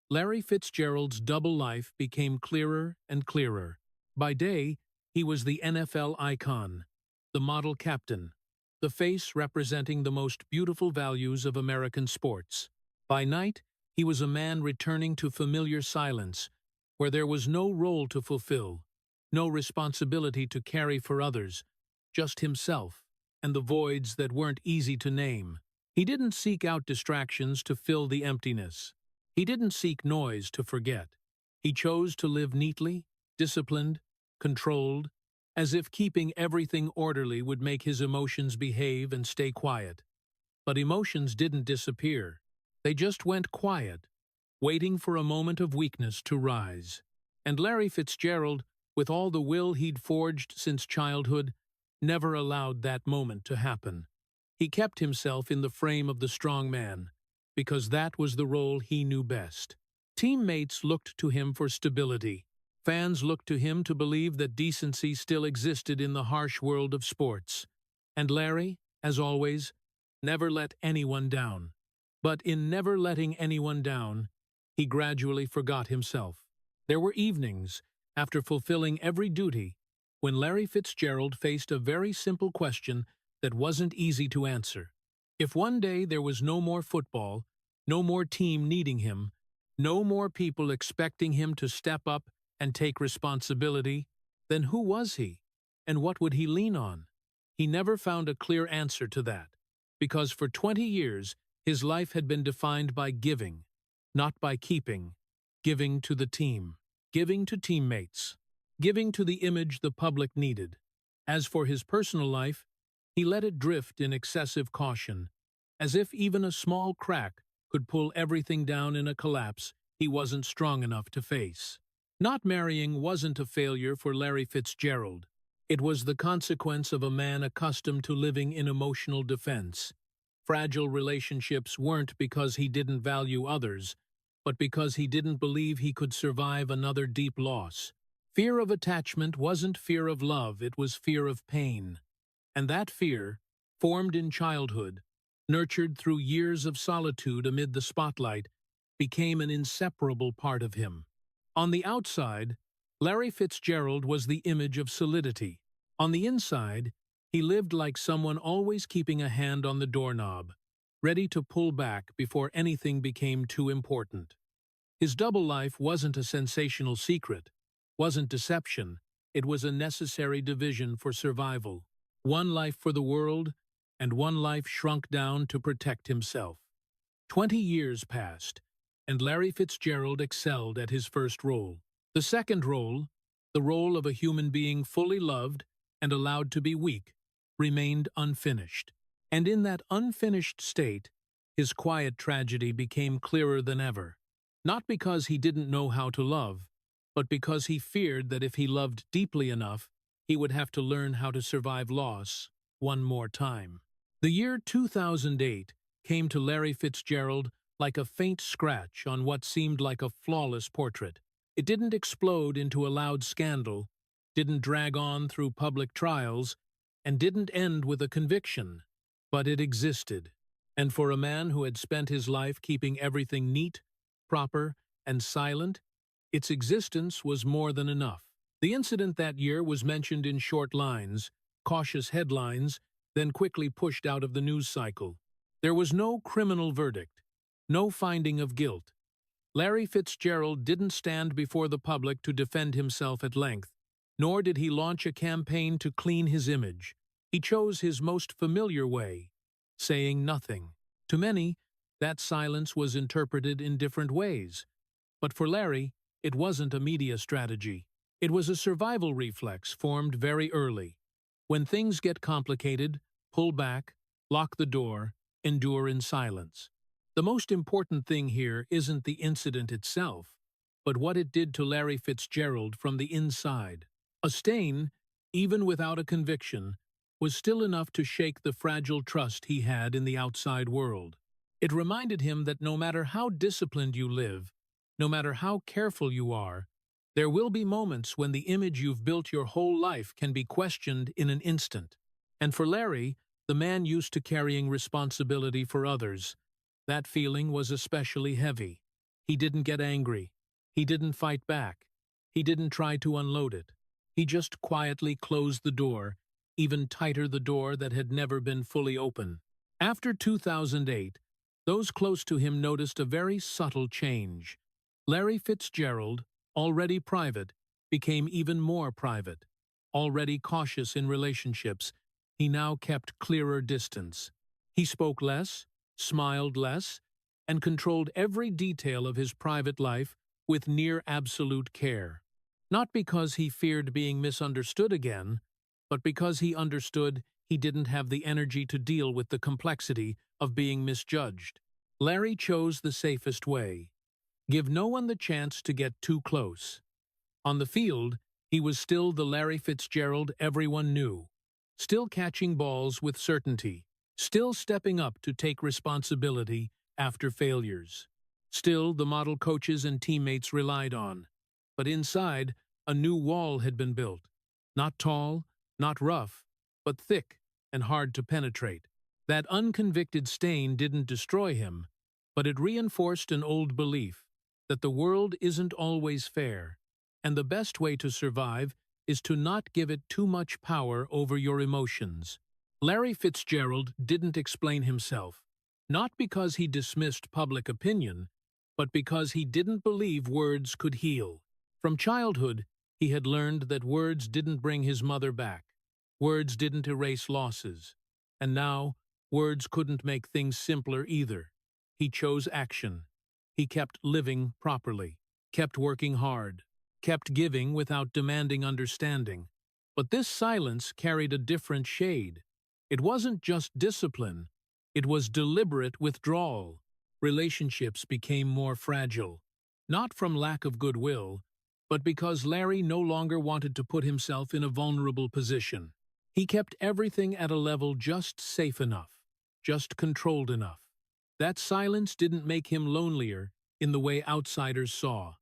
Larry Fitzgerald's double life became clearer and clearer. By day, he was the NFL icon, the model captain, the face representing the most beautiful values of American sports. By night, he was a man returning to familiar silence, where there was no role to fulfill, no responsibility to carry for others, just himself, and the voids that weren't easy to name. He didn't seek out distractions to fill the emptiness. He didn't seek noise to forget. He chose to live neatly, disciplined, controlled, as if keeping everything orderly would make his emotions behave and stay quiet. But emotions didn't disappear. They just went quiet, waiting for a moment of weakness to rise. And Larry Fitzgerald, with all the will he'd forged since childhood, never allowed that moment to happen. He kept himself in the frame of the strong man, because that was the role he knew best. Teammates looked to him for stability. Fans looked to him to believe that decency still existed in the harsh world of sports. And Larry, as always, never let anyone down. But in never letting anyone down, he gradually forgot himself. There were evenings, after fulfilling every duty, when Larry Fitzgerald faced a very simple question that wasn't easy to answer. If one day there was no more football, no more team needing him, no more people expecting him to step up and take responsibility, then who was he, and what would he lean on? He never found a clear answer to that, because for 20 years his life had been defined by giving, not by keeping, giving to the team, giving to teammates, giving to the image the public needed. As for his personal life, he let it drift in excessive caution, as if even a small crack could pull everything down in a collapse he wasn't strong enough to face. Not marrying wasn't a failure for Larry Fitzgerald. It was the consequence of a man accustomed to living in emotional defense. Fragile relationships weren't because he didn't value others, but because he didn't believe he could survive another deep loss. Fear of attachment wasn't fear of love, it was fear of pain. And that fear, formed in childhood, nurtured through years of solitude amid the spotlight, became an inseparable part of him. On the outside, Larry Fitzgerald was the image of solidity. On the inside, he lived like someone always keeping a hand on the doorknob, ready to pull back before anything became too important. His double life wasn't a sensational secret, wasn't deception, it was a necessary division for survival. One life for the world, and one life shrunk down to protect himself. 20 years passed, and Larry Fitzgerald excelled at his first role. The second role, the role of a human being fully loved and allowed to be weak, remained unfinished. And in that unfinished state, his quiet tragedy became clearer than ever. Not because he didn't know how to love, but because he feared that if he loved deeply enough, he would have to learn how to survive loss one more time. The year 2008 came to Larry Fitzgerald like a faint scratch on what seemed like a flawless portrait. It didn't explode into a loud scandal, didn't drag on through public trials, and didn't end with a conviction, but it existed. And for a man who had spent his life keeping everything neat, proper, and silent, its existence was more than enough. The incident that year was mentioned in short lines, cautious headlines, then quickly pushed out of the news cycle. There was no criminal verdict, no finding of guilt. Larry Fitzgerald didn't stand before the public to defend himself at length, nor did he launch a campaign to clean his image. He chose his most familiar way, saying nothing. To many, that silence was interpreted in different ways. But for Larry, it wasn't a media strategy. It was a survival reflex formed very early. When things get complicated, pull back, lock the door, endure in silence. The most important thing here isn't the incident itself, but what it did to Larry Fitzgerald from the inside. A stain, even without a conviction, was still enough to shake the fragile trust he had in the outside world. It reminded him that no matter how disciplined you live, no matter how careful you are, there will be moments when the image you've built your whole life can be questioned in an instant. And for Larry, the man used to carrying responsibility for others, that feeling was especially heavy. He didn't get angry. He didn't fight back. He didn't try to unload it. He just quietly closed the door, even tighter the door that had never been fully open. After 2008, those close to him noticed a very subtle change. Larry Fitzgerald, already private, became even more private. Already cautious in relationships, he now kept clearer distance. He spoke less, smiled less, and controlled every detail of his private life with near absolute care. Not because he feared being misunderstood again, but because he understood he didn't have the energy to deal with the complexity of being misjudged. Larry chose the safest way. Give no one the chance to get too close. On the field, he was still the Larry Fitzgerald everyone knew, still catching balls with certainty, still stepping up to take responsibility after failures, still the model coaches and teammates relied on. But inside, a new wall had been built, not tall, not rough, but thick and hard to penetrate. That unconvicted stain didn't destroy him, but it reinforced an old belief that the world isn't always fair, and the best way to survive is to not give it too much power over your emotions. Larry Fitzgerald didn't explain himself, not because he dismissed public opinion, but because he didn't believe words could heal. From childhood, he had learned that words didn't bring his mother back. Words didn't erase losses. And now, words couldn't make things simpler either. He chose action. He kept living properly, kept working hard, kept giving without demanding understanding. But this silence carried a different shade. It wasn't just discipline. It was deliberate withdrawal. Relationships became more fragile, not from lack of goodwill, but because Larry no longer wanted to put himself in a vulnerable position. He kept everything at a level just safe enough, just controlled enough. That silence didn't make him lonelier in the way outsiders saw.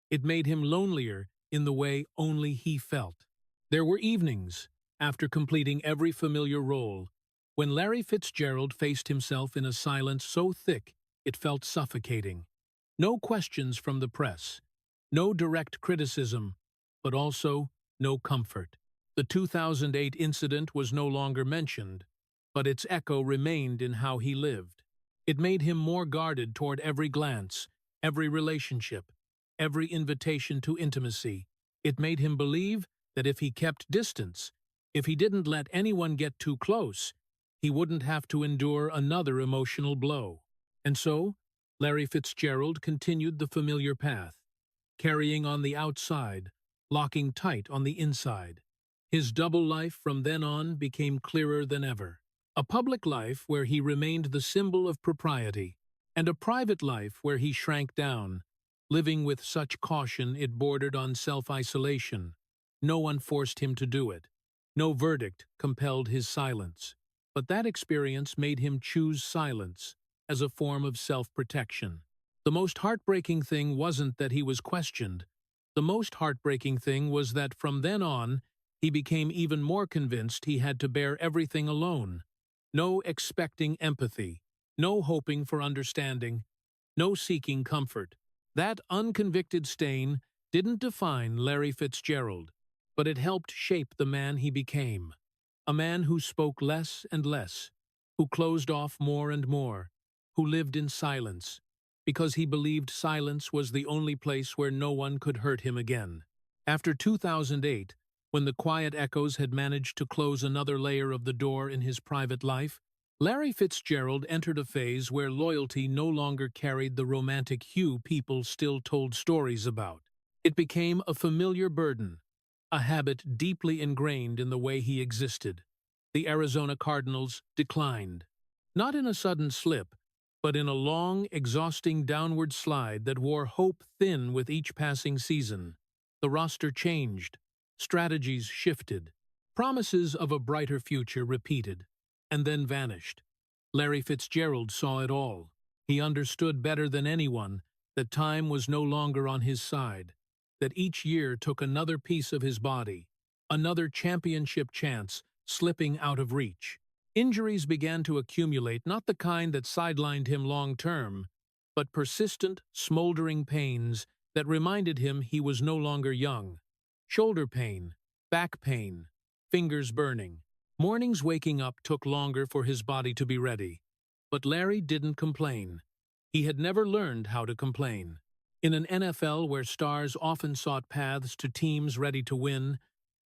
It made him lonelier in the way only he felt. There were evenings, after completing every familiar role, when Larry Fitzgerald faced himself in a silence so thick it felt suffocating. No questions from the press, no direct criticism, but also no comfort. The 2008 incident was no longer mentioned, but its echo remained in how he lived. It made him more guarded toward every glance, every relationship, every invitation to intimacy. It made him believe that if he kept distance, if he didn't let anyone get too close, he wouldn't have to endure another emotional blow. And so, Larry Fitzgerald continued the familiar path, carrying on the outside, locking tight on the inside. His double life from then on became clearer than ever. A public life where he remained the symbol of propriety, and a private life where he shrank down, living with such caution it bordered on self-isolation. No one forced him to do it. No verdict compelled his silence. But that experience made him choose silence as a form of self-protection. The most heartbreaking thing wasn't that he was questioned. The most heartbreaking thing was that from then on, he became even more convinced he had to bear everything alone. No expecting empathy, no hoping for understanding, no seeking comfort. That unconvicted stain didn't define Larry Fitzgerald, but it helped shape the man he became. A man who spoke less and less, who closed off more and more, who lived in silence, because he believed silence was the only place where no one could hurt him again. After 2008, when the quiet echoes had managed to close another layer of the door in his private life, Larry Fitzgerald entered a phase where loyalty no longer carried the romantic hue people still told stories about. It became a familiar burden, a habit deeply ingrained in the way he existed. The Arizona Cardinals declined. Not in a sudden slip, but in a long, exhausting downward slide that wore hope thin with each passing season. The roster changed, strategies shifted, promises of a brighter future repeated, and then vanished. Larry Fitzgerald saw it all. He understood better than anyone that time was no longer on his side, that each year took another piece of his body, another championship chance slipping out of reach. Injuries began to accumulate, not the kind that sidelined him long-term, but persistent, smoldering pains that reminded him he was no longer young. Shoulder pain, back pain, fingers burning. Mornings waking up took longer for his body to be ready. But Larry didn't complain. He had never learned how to complain. In an NFL where stars often sought paths to teams ready to win,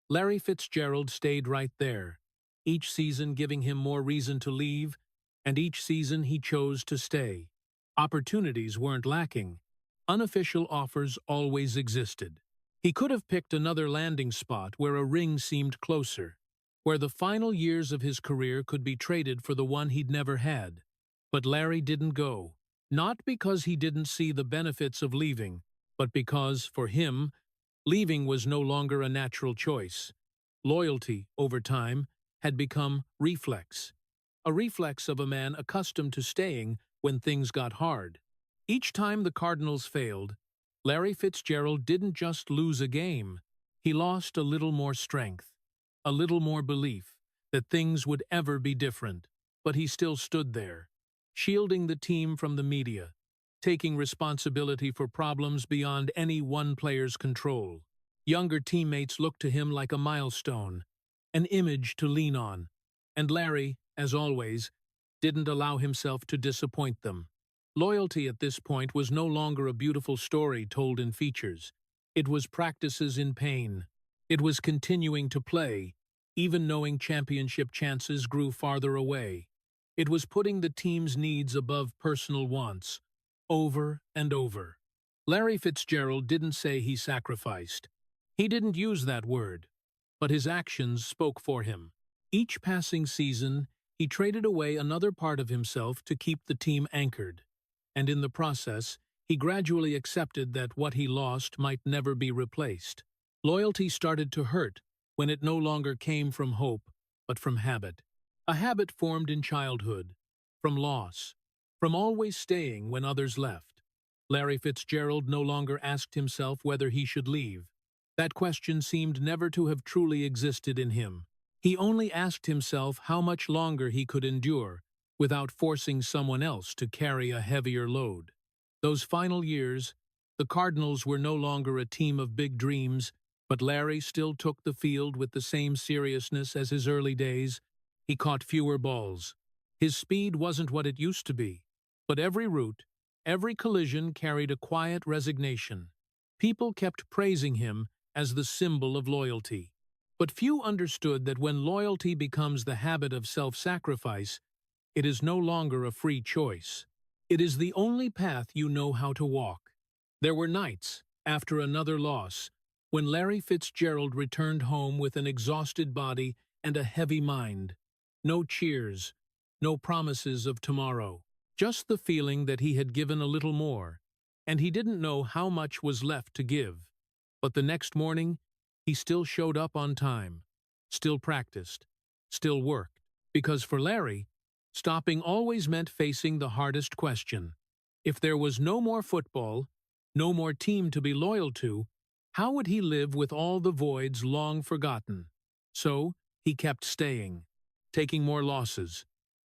Larry Fitzgerald stayed right there, each season giving him more reason to leave, and each season he chose to stay. Opportunities weren't lacking. Unofficial offers always existed. He could have picked another landing spot where a ring seemed closer, where the final years of his career could be traded for the one he'd never had. But Larry didn't go, not because he didn't see the benefits of leaving, but because, for him, leaving was no longer a natural choice. Loyalty, over time, had become reflex, a reflex of a man accustomed to staying when things got hard. Each time the Cardinals failed, Larry Fitzgerald didn't just lose a game, he lost a little more strength, a little more belief that things would ever be different. But he still stood there, shielding the team from the media, taking responsibility for problems beyond any one player's control. Younger teammates looked to him like a milestone, an image to lean on, and Larry, as always, didn't allow himself to disappoint them. Loyalty at this point was no longer a beautiful story told in features. It was practices in pain. It was continuing to play, even knowing championship chances grew farther away. It was putting the team's needs above personal wants, over and over. Larry Fitzgerald didn't say he sacrificed. He didn't use that word, but his actions spoke for him. Each passing season, he traded away another part of himself to keep the team anchored. And in the process, he gradually accepted that what he lost might never be replaced. Loyalty started to hurt when it no longer came from hope, but from habit. A habit formed in childhood, from loss, from always staying when others left. Larry Fitzgerald no longer asked himself whether he should leave. That question seemed never to have truly existed in him. He only asked himself how much longer he could endure without forcing someone else to carry a heavier load. Those final years, the Cardinals were no longer a team of big dreams, but Larry still took the field with the same seriousness as his early days. He caught fewer balls. His speed wasn't what it used to be, but every route, every collision carried a quiet resignation. People kept praising him as the symbol of loyalty. But few understood that when loyalty becomes the habit of self-sacrifice, it is no longer a free choice. It is the only path you know how to walk. There were nights, after another loss, when Larry Fitzgerald returned home with an exhausted body and a heavy mind. No cheers, no promises of tomorrow, just the feeling that he had given a little more, and he didn't know how much was left to give. But the next morning, he still showed up on time, still practiced, still worked. Because for Larry, stopping always meant facing the hardest question. If there was no more football, no more team to be loyal to, how would he live with all the voids long forgotten? So, he kept staying, taking more losses,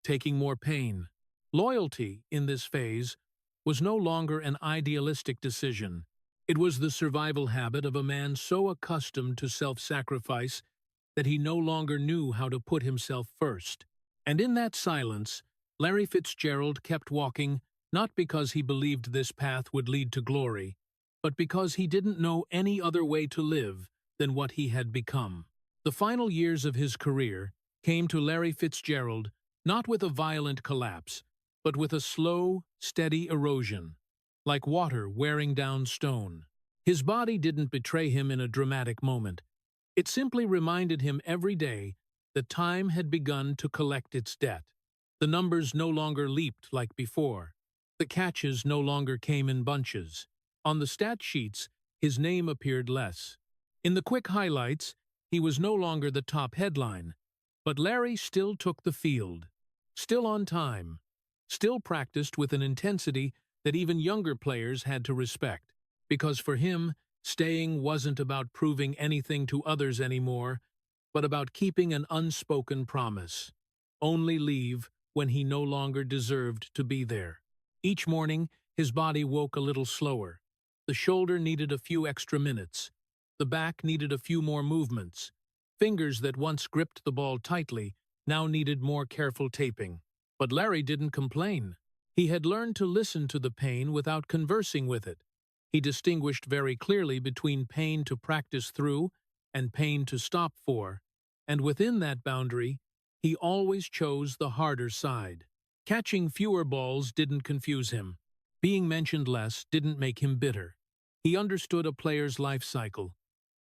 taking more pain. Loyalty, in this phase, was no longer an idealistic decision. It was the survival habit of a man so accustomed to self-sacrifice that he no longer knew how to put himself first. And in that silence, Larry Fitzgerald kept walking, not because he believed this path would lead to glory, but because he didn't know any other way to live than what he had become. The final years of his career came to Larry Fitzgerald not with a violent collapse, but with a slow, steady erosion, like water wearing down stone. His body didn't betray him in a dramatic moment. It simply reminded him every day that time had begun to collect its debt. The numbers no longer leaped like before. The catches no longer came in bunches. On the stat sheets, his name appeared less. In the quick highlights, he was no longer the top headline. But Larry still took the field, still on time, still practiced with an intensity that even younger players had to respect. Because for him, staying wasn't about proving anything to others anymore, but about keeping an unspoken promise. Only leave when he no longer deserved to be there. Each morning, his body woke a little slower. The shoulder needed a few extra minutes. The back needed a few more movements. Fingers that once gripped the ball tightly now needed more careful taping. But Larry didn't complain. He had learned to listen to the pain without conversing with it. He distinguished very clearly between pain to practice through and pain to stop for, and within that boundary, he always chose the harder side. Catching fewer balls didn't confuse him. Being mentioned less didn't make him bitter. He understood a player's life cycle,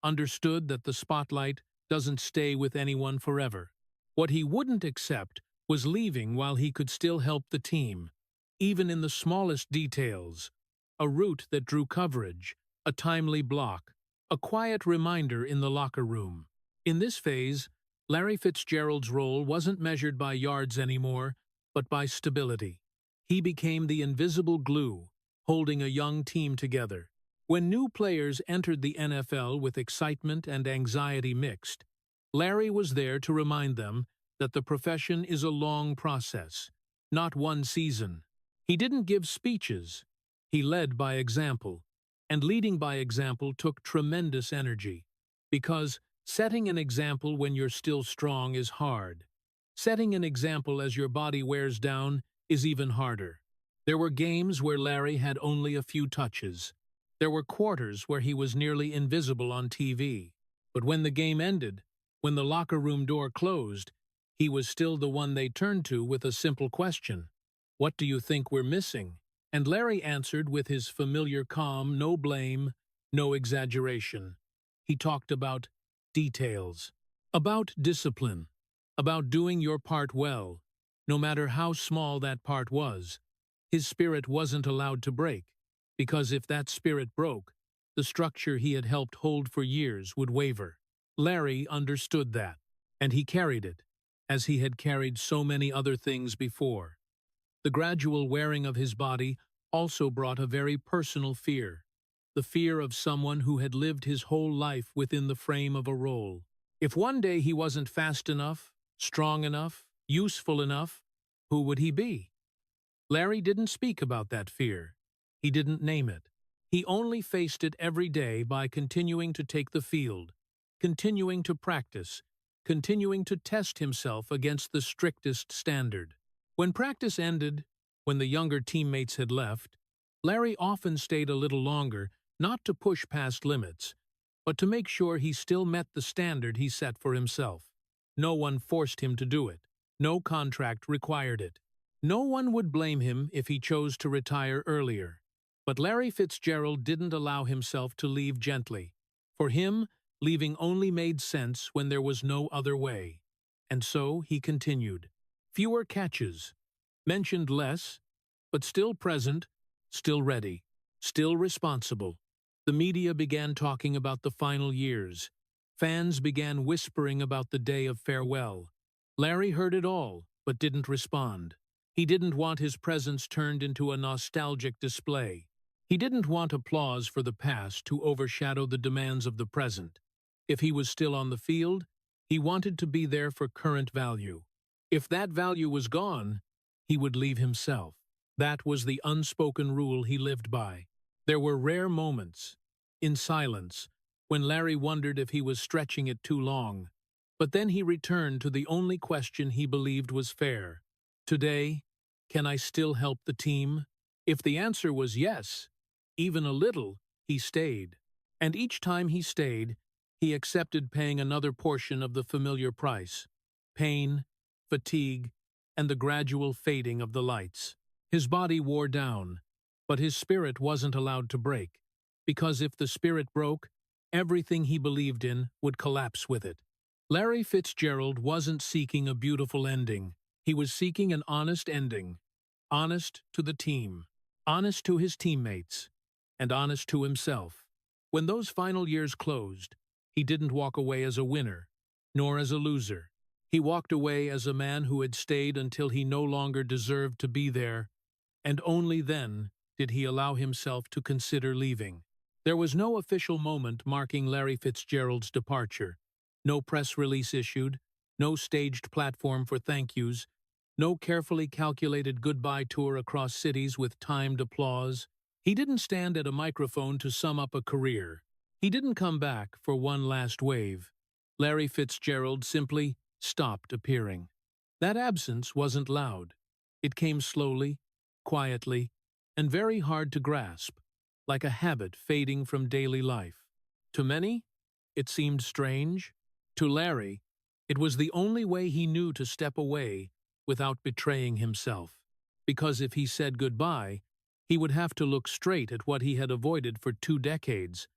understood that the spotlight doesn't stay with anyone forever. What he wouldn't accept was leaving while he could still help the team, even in the smallest details. A route that drew coverage, a timely block, a quiet reminder in the locker room. In this phase, Larry Fitzgerald's role wasn't measured by yards anymore, but by stability. He became the invisible glue, holding a young team together. When new players entered the NFL with excitement and anxiety mixed, Larry was there to remind them that the profession is a long process, not one season. He didn't give speeches. He led by example, and leading by example took tremendous energy, because setting an example when you're still strong is hard. Setting an example as your body wears down is even harder. There were games where Larry had only a few touches. There were quarters where he was nearly invisible on TV. But when the game ended, when the locker room door closed, he was still the one they turned to with a simple question. "What do you think we're missing?" And Larry answered with his familiar calm, no blame, no exaggeration. He talked about details, about discipline, about doing your part well, no matter how small that part was. His spirit wasn't allowed to break, because if that spirit broke, the structure he had helped hold for years would waver. Larry understood that, and he carried it, as he had carried so many other things before. The gradual wearing of his body also brought a very personal fear, the fear of someone who had lived his whole life within the frame of a role. If one day he wasn't fast enough, strong enough, useful enough, who would he be? Larry didn't speak about that fear. He didn't name it. He only faced it every day by continuing to take the field, continuing to practice, continuing to test himself against the strictest standard. When practice ended, when the younger teammates had left, Larry often stayed a little longer, not to push past limits, but to make sure he still met the standard he set for himself. No one forced him to do it. No contract required it. No one would blame him if he chose to retire earlier. But Larry Fitzgerald didn't allow himself to leave gently. For him, leaving only made sense when there was no other way. And so he continued. Fewer catches, mentioned less, but still present, still ready, still responsible. The media began talking about the final years. Fans began whispering about the day of farewell. Larry heard it all, but didn't respond. He didn't want his presence turned into a nostalgic display. He didn't want applause for the past to overshadow the demands of the present. If he was still on the field, He wanted to be there for current value. If that value was gone, he would leave himself. That was the unspoken rule he lived by. There were rare moments, in silence, when Larry wondered if he was stretching it too long. But then he returned to the only question he believed was fair. Today, can I still help the team? If the answer was yes, even a little, he stayed. And each time he stayed, he accepted paying another portion of the familiar price: pain, fatigue, and the gradual fading of the lights. His body wore down, but his spirit wasn't allowed to break, because if the spirit broke, everything he believed in would collapse with it. Larry Fitzgerald wasn't seeking a beautiful ending. He was seeking an honest ending. Honest to the team, honest to his teammates, and honest to himself. When those final years closed, he didn't walk away as a winner, nor as a loser. He walked away as a man who had stayed until he no longer deserved to be there, and only then did he allow himself to consider leaving. There was no official moment marking Larry Fitzgerald's departure. No press release issued, no staged platform for thank yous, no carefully calculated goodbye tour across cities with timed applause. He didn't stand at a microphone to sum up a career. He didn't come back for one last wave. Larry Fitzgerald simply stopped appearing. That absence wasn't loud. It came slowly, quietly, and very hard to grasp, like a habit fading from daily life. To many, it seemed strange. To Larry, it was the only way he knew to step away without betraying himself. Because if he said goodbye, he would have to look straight at what he had avoided for 2 decades,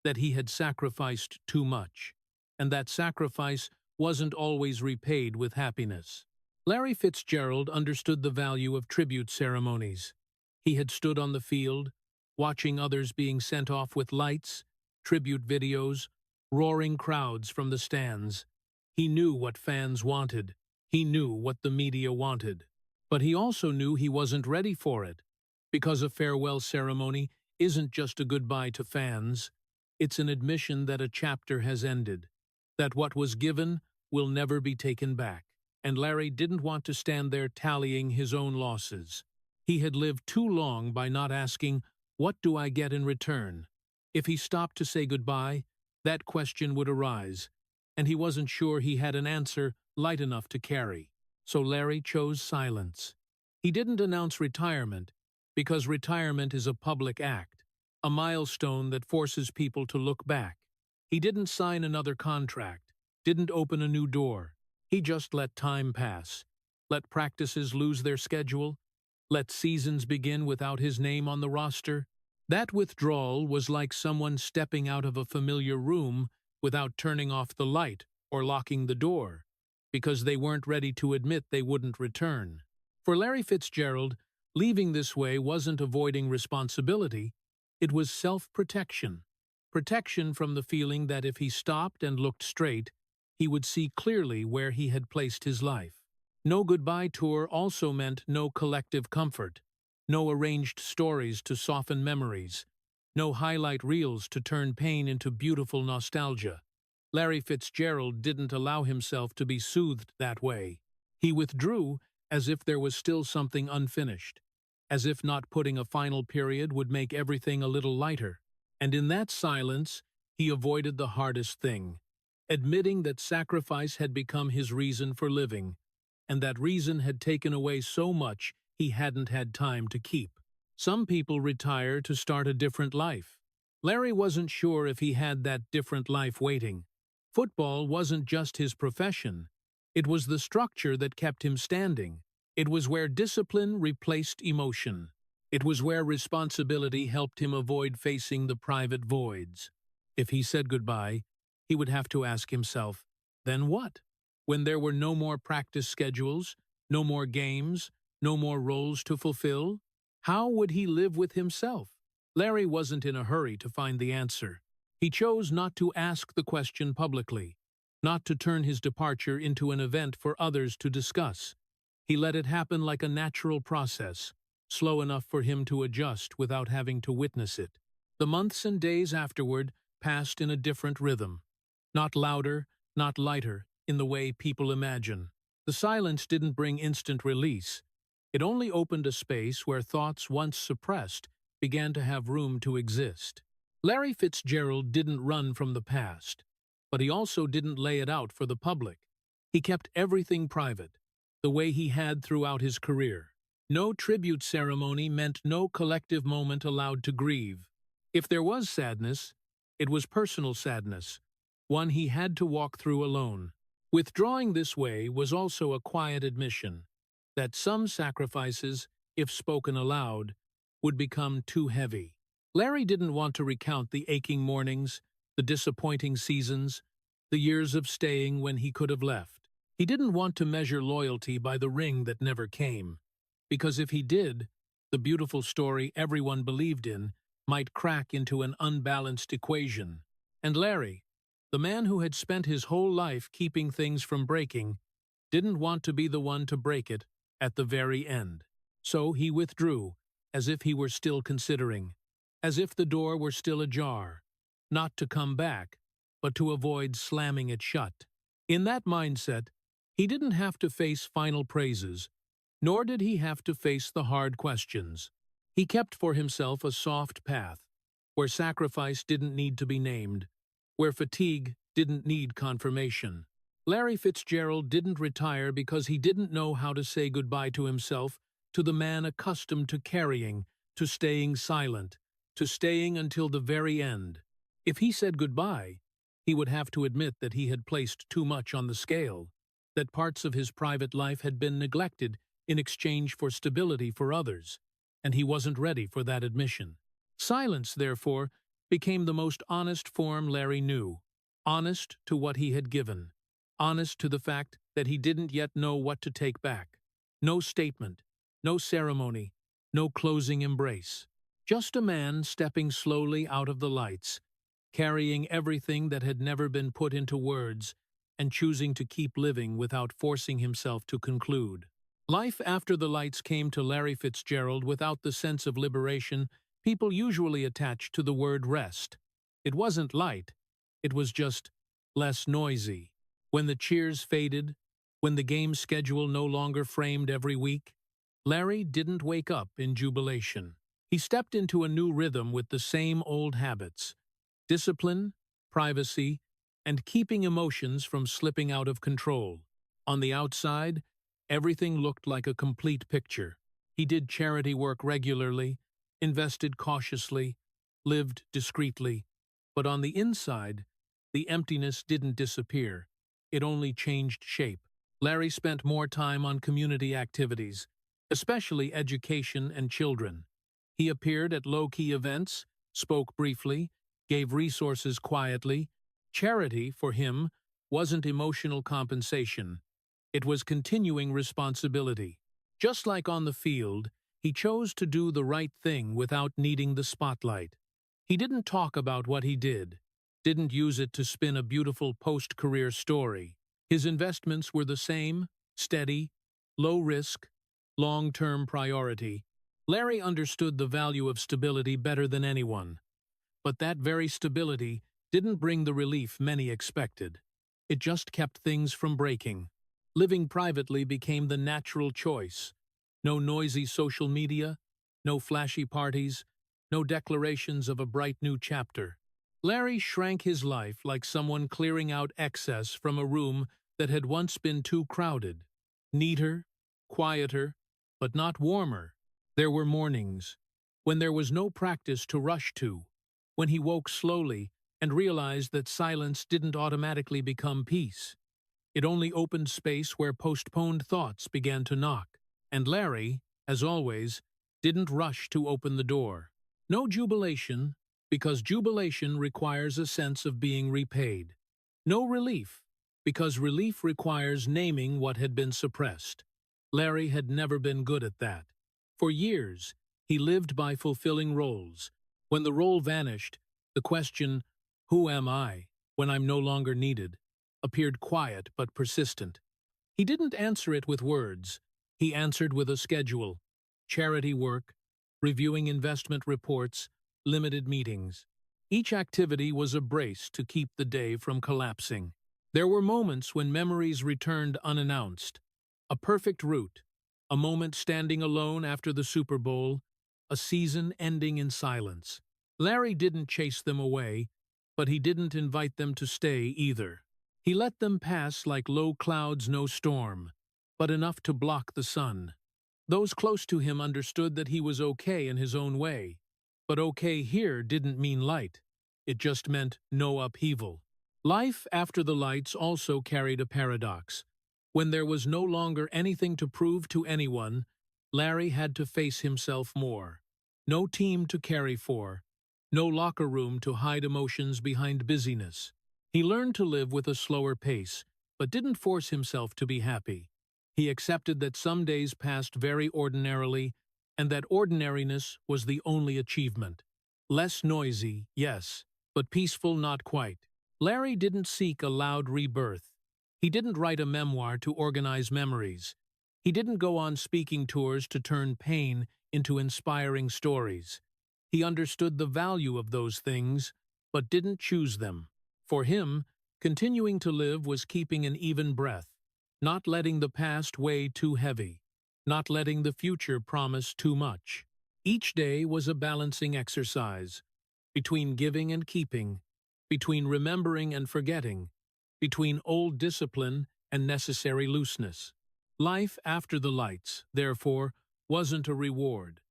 that he had sacrificed too much, and that sacrifice wasn't always repaid with happiness. Larry Fitzgerald understood the value of tribute ceremonies. He had stood on the field, watching others being sent off with lights, tribute videos, roaring crowds from the stands. He knew what fans wanted. He knew what the media wanted. But he also knew he wasn't ready for it, because a farewell ceremony isn't just a goodbye to fans. It's an admission that a chapter has ended, that what was given will never be taken back. And Larry didn't want to stand there tallying his own losses. He had lived too long by not asking, "What do I get in return?" If he stopped to say goodbye, that question would arise, and he wasn't sure he had an answer light enough to carry. So Larry chose silence. He didn't announce retirement, because retirement is a public act, a milestone that forces people to look back. He didn't sign another contract, didn't open a new door. He just let time pass, let practices lose their schedule, let seasons begin without his name on the roster. That withdrawal was like someone stepping out of a familiar room without turning off the light or locking the door, because they weren't ready to admit they wouldn't return. For Larry Fitzgerald, leaving this way wasn't avoiding responsibility, it was self-protection. Protection from the feeling that if he stopped and looked straight, he would see clearly where he had placed his life. No goodbye tour also meant no collective comfort. No arranged stories to soften memories. No highlight reels to turn pain into beautiful nostalgia. Larry Fitzgerald didn't allow himself to be soothed that way. He withdrew as if there was still something unfinished, as if not putting a final period would make everything a little lighter. And in that silence, he avoided the hardest thing, admitting that sacrifice had become his reason for living, and that reason had taken away so much he hadn't had time to keep. Some people retire to start a different life. Larry wasn't sure if he had that different life waiting. Football wasn't just his profession. It was the structure that kept him standing. It was where discipline replaced emotion. It was where responsibility helped him avoid facing the private voids. If he said goodbye, he would have to ask himself, then what? When there were no more practice schedules, no more games, no more roles to fulfill, how would he live with himself? Larry wasn't in a hurry to find the answer. He chose not to ask the question publicly, not to turn his departure into an event for others to discuss. He let it happen like a natural process, slow enough for him to adjust without having to witness it. The months and days afterward passed in a different rhythm. Not louder, not lighter, in the way people imagine. The silence didn't bring instant release. It only opened a space where thoughts once suppressed began to have room to exist. Larry Fitzgerald didn't run from the past, but he also didn't lay it out for the public. He kept everything private, the way he had throughout his career. No tribute ceremony meant no collective moment allowed to grieve. If there was sadness, it was personal sadness, one he had to walk through alone. Withdrawing this way was also a quiet admission that some sacrifices, if spoken aloud, would become too heavy. Larry didn't want to recount the aching mornings, the disappointing seasons, the years of staying when he could have left. He didn't want to measure loyalty by the ring that never came, because if he did, the beautiful story everyone believed in might crack into an unbalanced equation. And Larry, the man who had spent his whole life keeping things from breaking, didn't want to be the one to break it at the very end. So he withdrew, as if he were still considering, as if the door were still ajar, not to come back, but to avoid slamming it shut. In that mindset, he didn't have to face final praises, nor did he have to face the hard questions. He kept for himself a soft path, where sacrifice didn't need to be named, where fatigue didn't need confirmation. Larry Fitzgerald didn't retire because he didn't know how to say goodbye to himself, to the man accustomed to carrying, to staying silent, to staying until the very end. If he said goodbye, he would have to admit that he had placed too much on the scale, that parts of his private life had been neglected in exchange for stability for others, and he wasn't ready for that admission. Silence, therefore, became the most honest form Larry knew, honest to what he had given, honest to the fact that he didn't yet know what to take back. No statement, no ceremony, no closing embrace. Just a man stepping slowly out of the lights, carrying everything that had never been put into words, and choosing to keep living without forcing himself to conclude. Life after the lights came to Larry Fitzgerald without the sense of liberation people usually attach to the word rest. It wasn't light, it was just less noisy. When the cheers faded, when the game schedule no longer framed every week, Larry didn't wake up in jubilation. He stepped into a new rhythm with the same old habits: discipline, privacy, and keeping emotions from slipping out of control. On the outside, everything looked like a complete picture. He did charity work regularly, invested cautiously, lived discreetly. But on the inside, the emptiness didn't disappear. It only changed shape. Larry spent more time on community activities, especially education and children. He appeared at low-key events, spoke briefly, gave resources quietly. Charity, for him, wasn't emotional compensation. It was continuing responsibility. Just like on the field, he chose to do the right thing without needing the spotlight. He didn't talk about what he didn't use it to spin a beautiful post-career story. His investments were the same: steady, low risk, long-term priority. Larry understood the value of stability better than anyone. But that very stability didn't bring the relief many expected. It just kept things from breaking. Living privately became the natural choice. No noisy social media, no flashy parties, no declarations of a bright new chapter. Larry shrank his life like someone clearing out excess from a room that had once been too crowded. Neater, quieter, but not warmer. There were mornings when there was no practice to rush to, when he woke slowly and realized that silence didn't automatically become peace. It only opened space where postponed thoughts began to knock. And Larry, as always, didn't rush to open the door. No jubilation, because jubilation requires a sense of being repaid. No relief, because relief requires naming what had been suppressed. Larry had never been good at that. For years, he lived by fulfilling roles. When the role vanished, the question, "Who am I, when I'm no longer needed?" appeared quiet but persistent. He didn't answer it with words. He answered with a schedule: charity work, reviewing investment reports, limited meetings. Each activity was a brace to keep the day from collapsing. There were moments when memories returned unannounced. A perfect route, a moment standing alone after the Super Bowl, a season ending in silence. Larry didn't chase them away, but he didn't invite them to stay either. He let them pass like low clouds, no storm, but enough to block the sun. Those close to him understood that he was okay in his own way, but okay here didn't mean light. It just meant no upheaval. Life after the lights also carried a paradox. When there was no longer anything to prove to anyone, Larry had to face himself more. No team to carry for, no locker room to hide emotions behind busyness. He learned to live with a slower pace, but didn't force himself to be happy. He accepted that some days passed very ordinarily, and that ordinariness was the only achievement. Less noisy, yes, but peaceful not quite. Larry didn't seek a loud rebirth. He didn't write a memoir to organize memories. He didn't go on speaking tours to turn pain into inspiring stories. He understood the value of those things, but didn't choose them. For him, continuing to live was keeping an even breath, not letting the past weigh too heavy, not letting the future promise too much. Each day was a balancing exercise, between giving and keeping, between remembering and forgetting, between old discipline and necessary looseness. Life after the lights, therefore, wasn't a reward.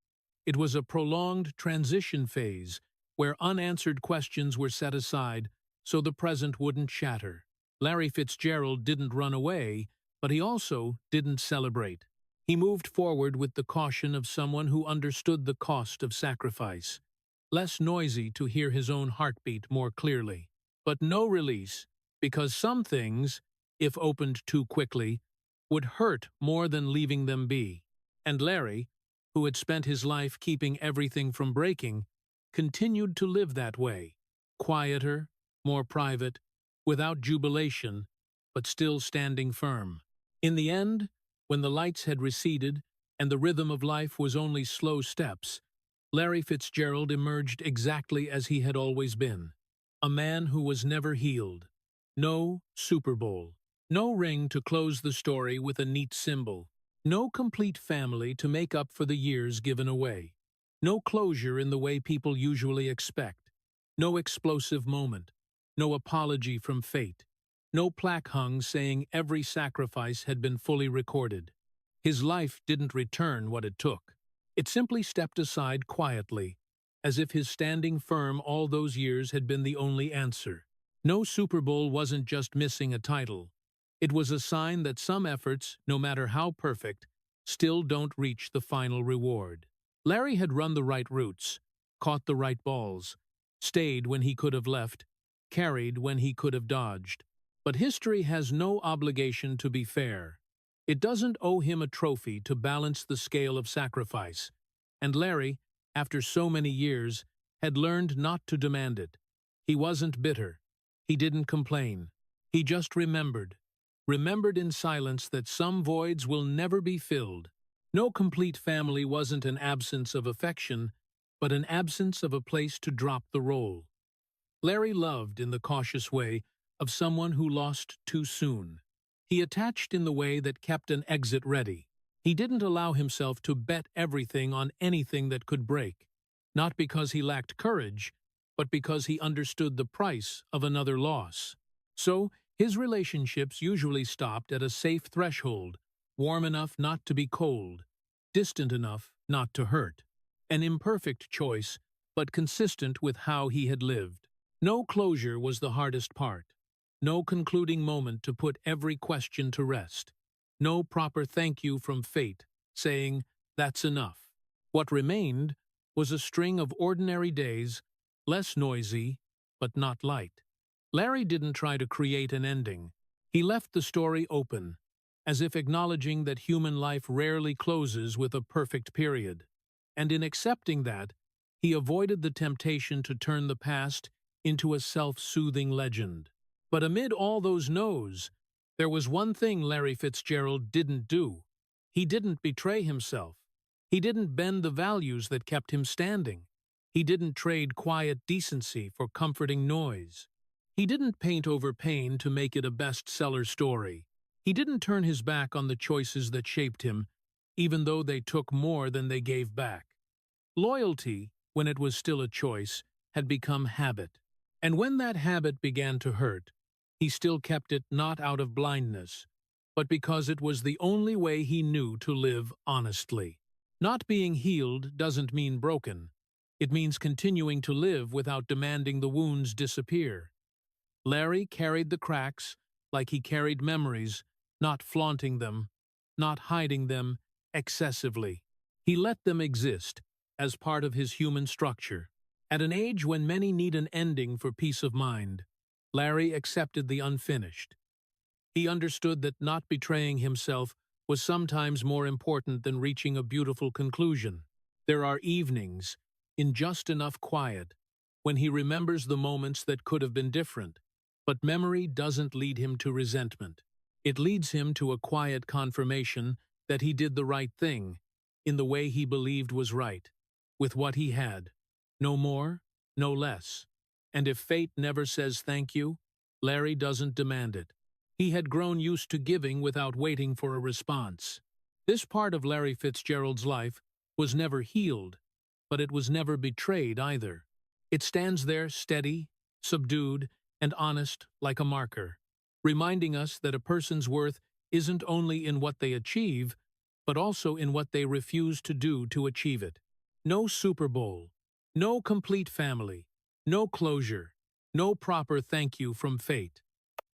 It was a prolonged transition phase where unanswered questions were set aside so the present wouldn't shatter. Larry Fitzgerald didn't run away, but he also didn't celebrate. He moved forward with the caution of someone who understood the cost of sacrifice. Less noisy to hear his own heartbeat more clearly. But no release, because some things, if opened too quickly, would hurt more than leaving them be. And Larry, who had spent his life keeping everything from breaking, continued to live that way, quieter, more private, without jubilation, but still standing firm. In the end, when the lights had receded and the rhythm of life was only slow steps, Larry Fitzgerald emerged exactly as he had always been, a man who was never healed. No Super Bowl, no ring to close the story with a neat symbol, no complete family to make up for the years given away, no closure in the way people usually expect, no explosive moment, no apology from fate, no plaque hung saying every sacrifice had been fully recorded. His life didn't return what it took. It simply stepped aside quietly, as if his standing firm all those years had been the only answer. No Super Bowl wasn't just missing a title. It was a sign that some efforts, no matter how perfect, still don't reach the final reward. Larry had run the right routes, caught the right balls, stayed when he could have left, carried when he could have dodged. But history has no obligation to be fair. It doesn't owe him a trophy to balance the scale of sacrifice. And Larry, after so many years, had learned not to demand it. He wasn't bitter. He didn't complain. He just remembered in silence that some voids will never be filled. No complete family wasn't an absence of affection, but an absence of a place to drop the role. Larry loved in the cautious way of someone who lost too soon. He attached in the way that kept an exit ready. He didn't allow himself to bet everything on anything that could break, not because he lacked courage, but because he understood the price of another loss. So, his relationships usually stopped at a safe threshold, warm enough not to be cold, distant enough not to hurt. An imperfect choice, but consistent with how he had lived. No closure was the hardest part. No concluding moment to put every question to rest. No proper thank you from fate, saying, "That's enough." What remained was a string of ordinary days, less noisy, but not light. Larry didn't try to create an ending. He left the story open, as if acknowledging that human life rarely closes with a perfect period. And in accepting that, he avoided the temptation to turn the past into a self-soothing legend. But amid all those no's, there was one thing Larry Fitzgerald didn't do. He didn't betray himself. He didn't bend the values that kept him standing. He didn't trade quiet decency for comforting noise. He didn't paint over pain to make it a bestseller story. He didn't turn his back on the choices that shaped him, even though they took more than they gave back. Loyalty, when it was still a choice, had become habit. And when that habit began to hurt, he still kept it not out of blindness, but because it was the only way he knew to live honestly. Not being healed doesn't mean broken. It means continuing to live without demanding the wounds disappear. Larry carried the cracks like he carried memories, not flaunting them, not hiding them excessively. He let them exist as part of his human structure. At an age when many need an ending for peace of mind, Larry accepted the unfinished. He understood that not betraying himself was sometimes more important than reaching a beautiful conclusion. There are evenings, in just enough quiet, when he remembers the moments that could have been different. But memory doesn't lead him to resentment. It leads him to a quiet confirmation that he did the right thing, in the way he believed was right, with what he had. No more, no less. And if fate never says thank you, Larry doesn't demand it. He had grown used to giving without waiting for a response. This part of Larry Fitzgerald's life was never healed, but it was never betrayed either. It stands there steady, subdued, and honest like a marker, reminding us that a person's worth isn't only in what they achieve, but also in what they refuse to do to achieve it. No Super Bowl, no complete family, no closure, no proper thank you from fate.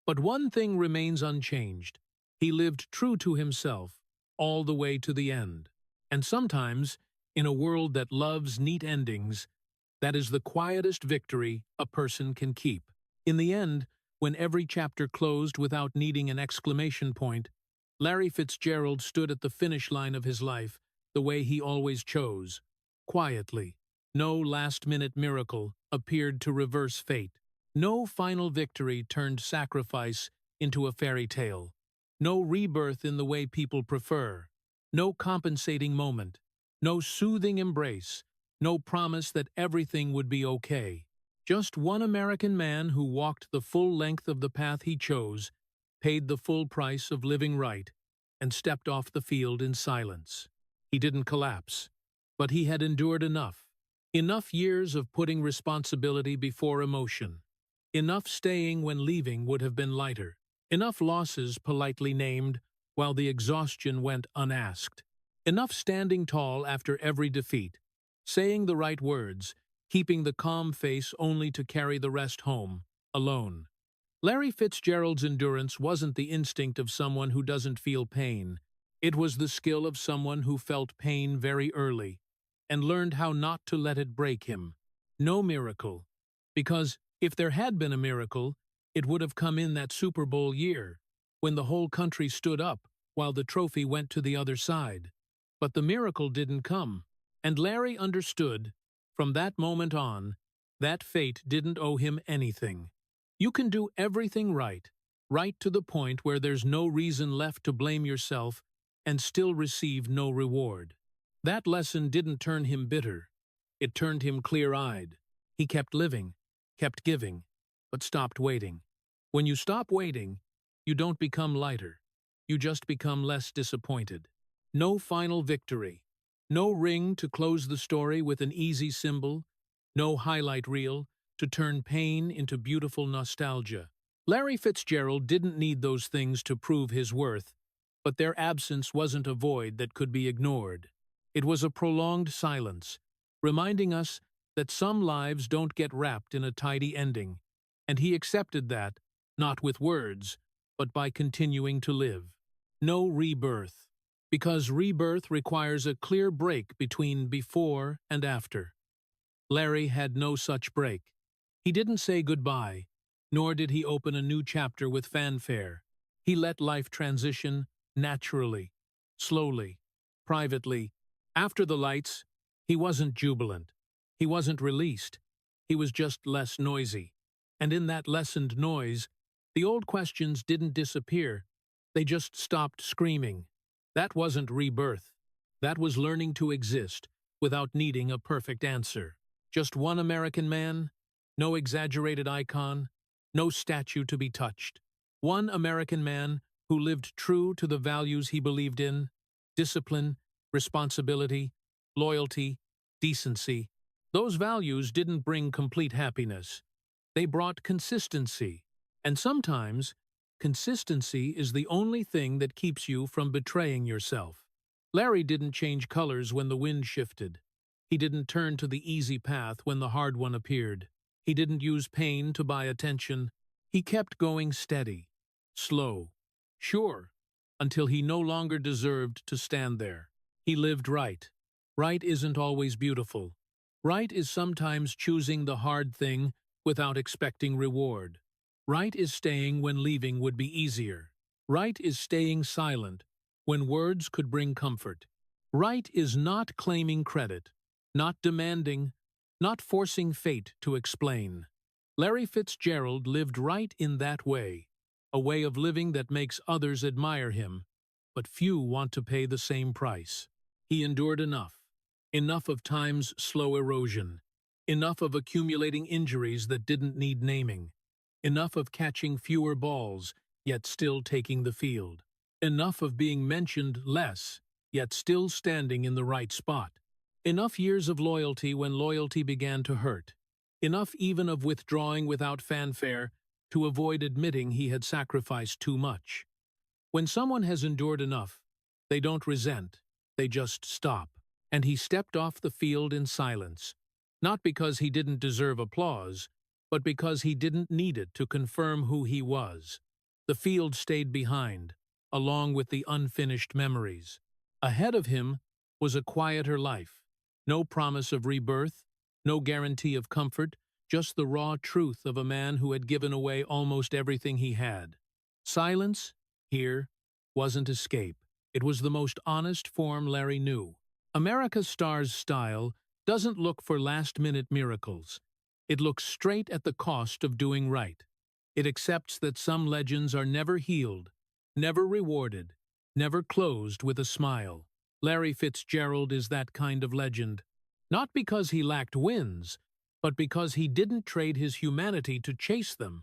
But one thing remains unchanged. He lived true to himself, all the way to the end. And sometimes, in a world that loves neat endings, that is the quietest victory a person can keep. In the end, when every chapter closed without needing an exclamation point, Larry Fitzgerald stood at the finish line of his life the way he always chose, quietly. No last-minute miracle appeared to reverse fate. No final victory turned sacrifice into a fairy tale. No rebirth in the way people prefer. No compensating moment. No soothing embrace. No promise that everything would be okay. Just one American man who walked the full length of the path he chose, paid the full price of living right, and stepped off the field in silence. He didn't collapse, but he had endured enough. Enough years of putting responsibility before emotion. Enough staying when leaving would have been lighter. Enough losses politely named, while the exhaustion went unasked. Enough standing tall after every defeat, saying the right words, keeping the calm face only to carry the rest home, alone. Larry Fitzgerald's endurance wasn't the instinct of someone who doesn't feel pain. It was the skill of someone who felt pain very early and learned how not to let it break him. No miracle. Because if there had been a miracle, it would have come in that Super Bowl year, when the whole country stood up while the trophy went to the other side. But the miracle didn't come, and Larry understood, from that moment on, that fate didn't owe him anything. You can do everything right, right to the point where there's no reason left to blame yourself, and still receive no reward. That lesson didn't turn him bitter. It turned him clear-eyed. He kept living, kept giving, but stopped waiting. When you stop waiting, you don't become lighter. You just become less disappointed. No final victory. No ring to close the story with an easy symbol. No highlight reel to turn pain into beautiful nostalgia. Larry Fitzgerald didn't need those things to prove his worth, but their absence wasn't a void that could be ignored. It was a prolonged silence, reminding us that some lives don't get wrapped in a tidy ending, and he accepted that, not with words, but by continuing to live. No rebirth, because rebirth requires a clear break between before and after. Larry had no such break. He didn't say goodbye, nor did he open a new chapter with fanfare. He let life transition naturally, slowly, privately. After the lights, he wasn't jubilant. He wasn't released. He was just less noisy. And in that lessened noise, the old questions didn't disappear. They just stopped screaming. That wasn't rebirth. That was learning to exist without needing a perfect answer. Just one American man, no exaggerated icon, no statue to be touched. One American man who lived true to the values he believed in: discipline, responsibility, loyalty, decency. Those values didn't bring complete happiness. They brought consistency. And sometimes, consistency is the only thing that keeps you from betraying yourself. Larry didn't change colors when the wind shifted. He didn't turn to the easy path when the hard one appeared. He didn't use pain to buy attention. He kept going steady, slow, sure, until he no longer deserved to stand there. He lived right. Right isn't always beautiful. Right is sometimes choosing the hard thing without expecting reward. Right is staying when leaving would be easier. Right is staying silent when words could bring comfort. Right is not claiming credit, not demanding, not forcing fate to explain. Larry Fitzgerald lived right in that way, a way of living that makes others admire him, but few want to pay the same price. He endured enough of time's slow erosion, enough of accumulating injuries that didn't need naming, enough of catching fewer balls, yet still taking the field, enough of being mentioned less, yet still standing in the right spot, enough years of loyalty when loyalty began to hurt, enough even of withdrawing without fanfare to avoid admitting he had sacrificed too much. When someone has endured enough, they don't resent, they just stop. And he stepped off the field in silence, not because he didn't deserve applause, but because he didn't need it to confirm who he was. The field stayed behind, along with the unfinished memories. Ahead of him was a quieter life, no promise of rebirth, no guarantee of comfort, just the raw truth of a man who had given away almost everything he had. Silence, here, wasn't escape. It was the most honest form Larry knew. America's Star's style doesn't look for last-minute miracles. It looks straight at the cost of doing right. It accepts that some legends are never healed, never rewarded, never closed with a smile. Larry Fitzgerald is that kind of legend, not because he lacked wins, but because he didn't trade his humanity to chase them.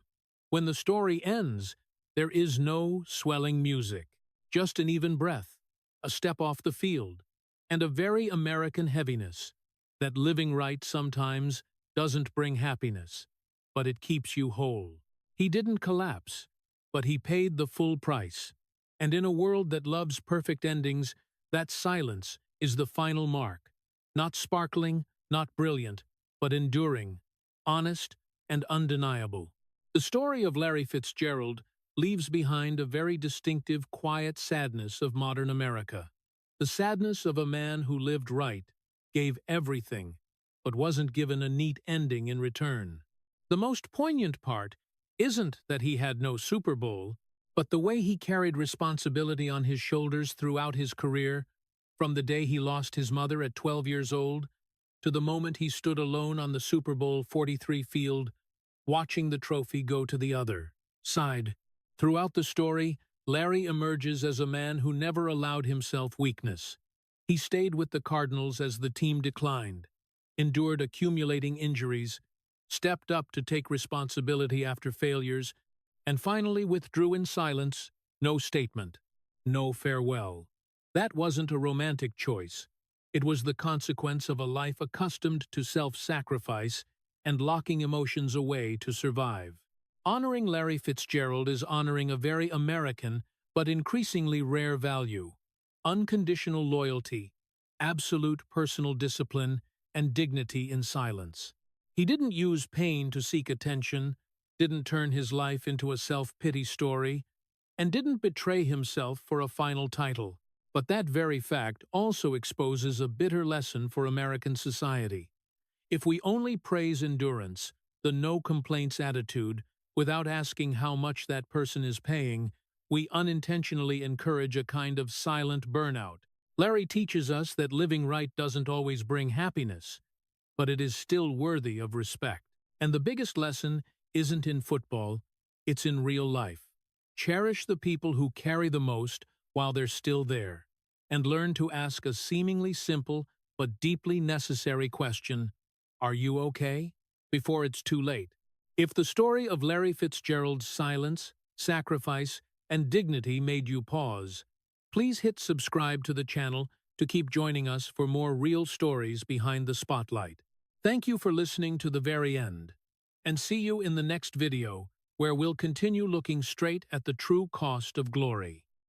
When the story ends, there is no swelling music, just an even breath, a step off the field, and a very American heaviness, that living right sometimes doesn't bring happiness, but it keeps you whole. He didn't collapse, but he paid the full price. And in a world that loves perfect endings, that silence is the final mark. Not sparkling, not brilliant, but enduring, honest, and undeniable. The story of Larry Fitzgerald leaves behind a very distinctive, quiet sadness of modern America. The sadness of a man who lived right, gave everything, but wasn't given a neat ending in return. The most poignant part isn't that he had no Super Bowl, but the way he carried responsibility on his shoulders throughout his career, from the day he lost his mother at 12 years old, to the moment he stood alone on the Super Bowl 43 field, watching the trophy go to the other side. Throughout the story, Larry emerges as a man who never allowed himself weakness. He stayed with the Cardinals as the team declined, endured accumulating injuries, stepped up to take responsibility after failures, and finally withdrew in silence, no statement, no farewell. That wasn't a romantic choice. It was the consequence of a life accustomed to self-sacrifice and locking emotions away to survive. Honoring Larry Fitzgerald is honoring a very American but increasingly rare value: unconditional loyalty, absolute personal discipline, and dignity in silence. He didn't use pain to seek attention, didn't turn his life into a self-pity story, and didn't betray himself for a final title. But that very fact also exposes a bitter lesson for American society. If we only praise endurance, the no-complaints attitude, without asking how much that person is paying, we unintentionally encourage a kind of silent burnout. Larry teaches us that living right doesn't always bring happiness, but it is still worthy of respect. And the biggest lesson isn't in football, it's in real life. Cherish the people who carry the most while they're still there, and learn to ask a seemingly simple but deeply necessary question: are you okay? Before it's too late. If the story of Larry Fitzgerald's silence, sacrifice, and dignity made you pause, please hit subscribe to the channel to keep joining us for more real stories behind the spotlight. Thank you for listening to the very end, and see you in the next video, where we'll continue looking straight at the true cost of glory.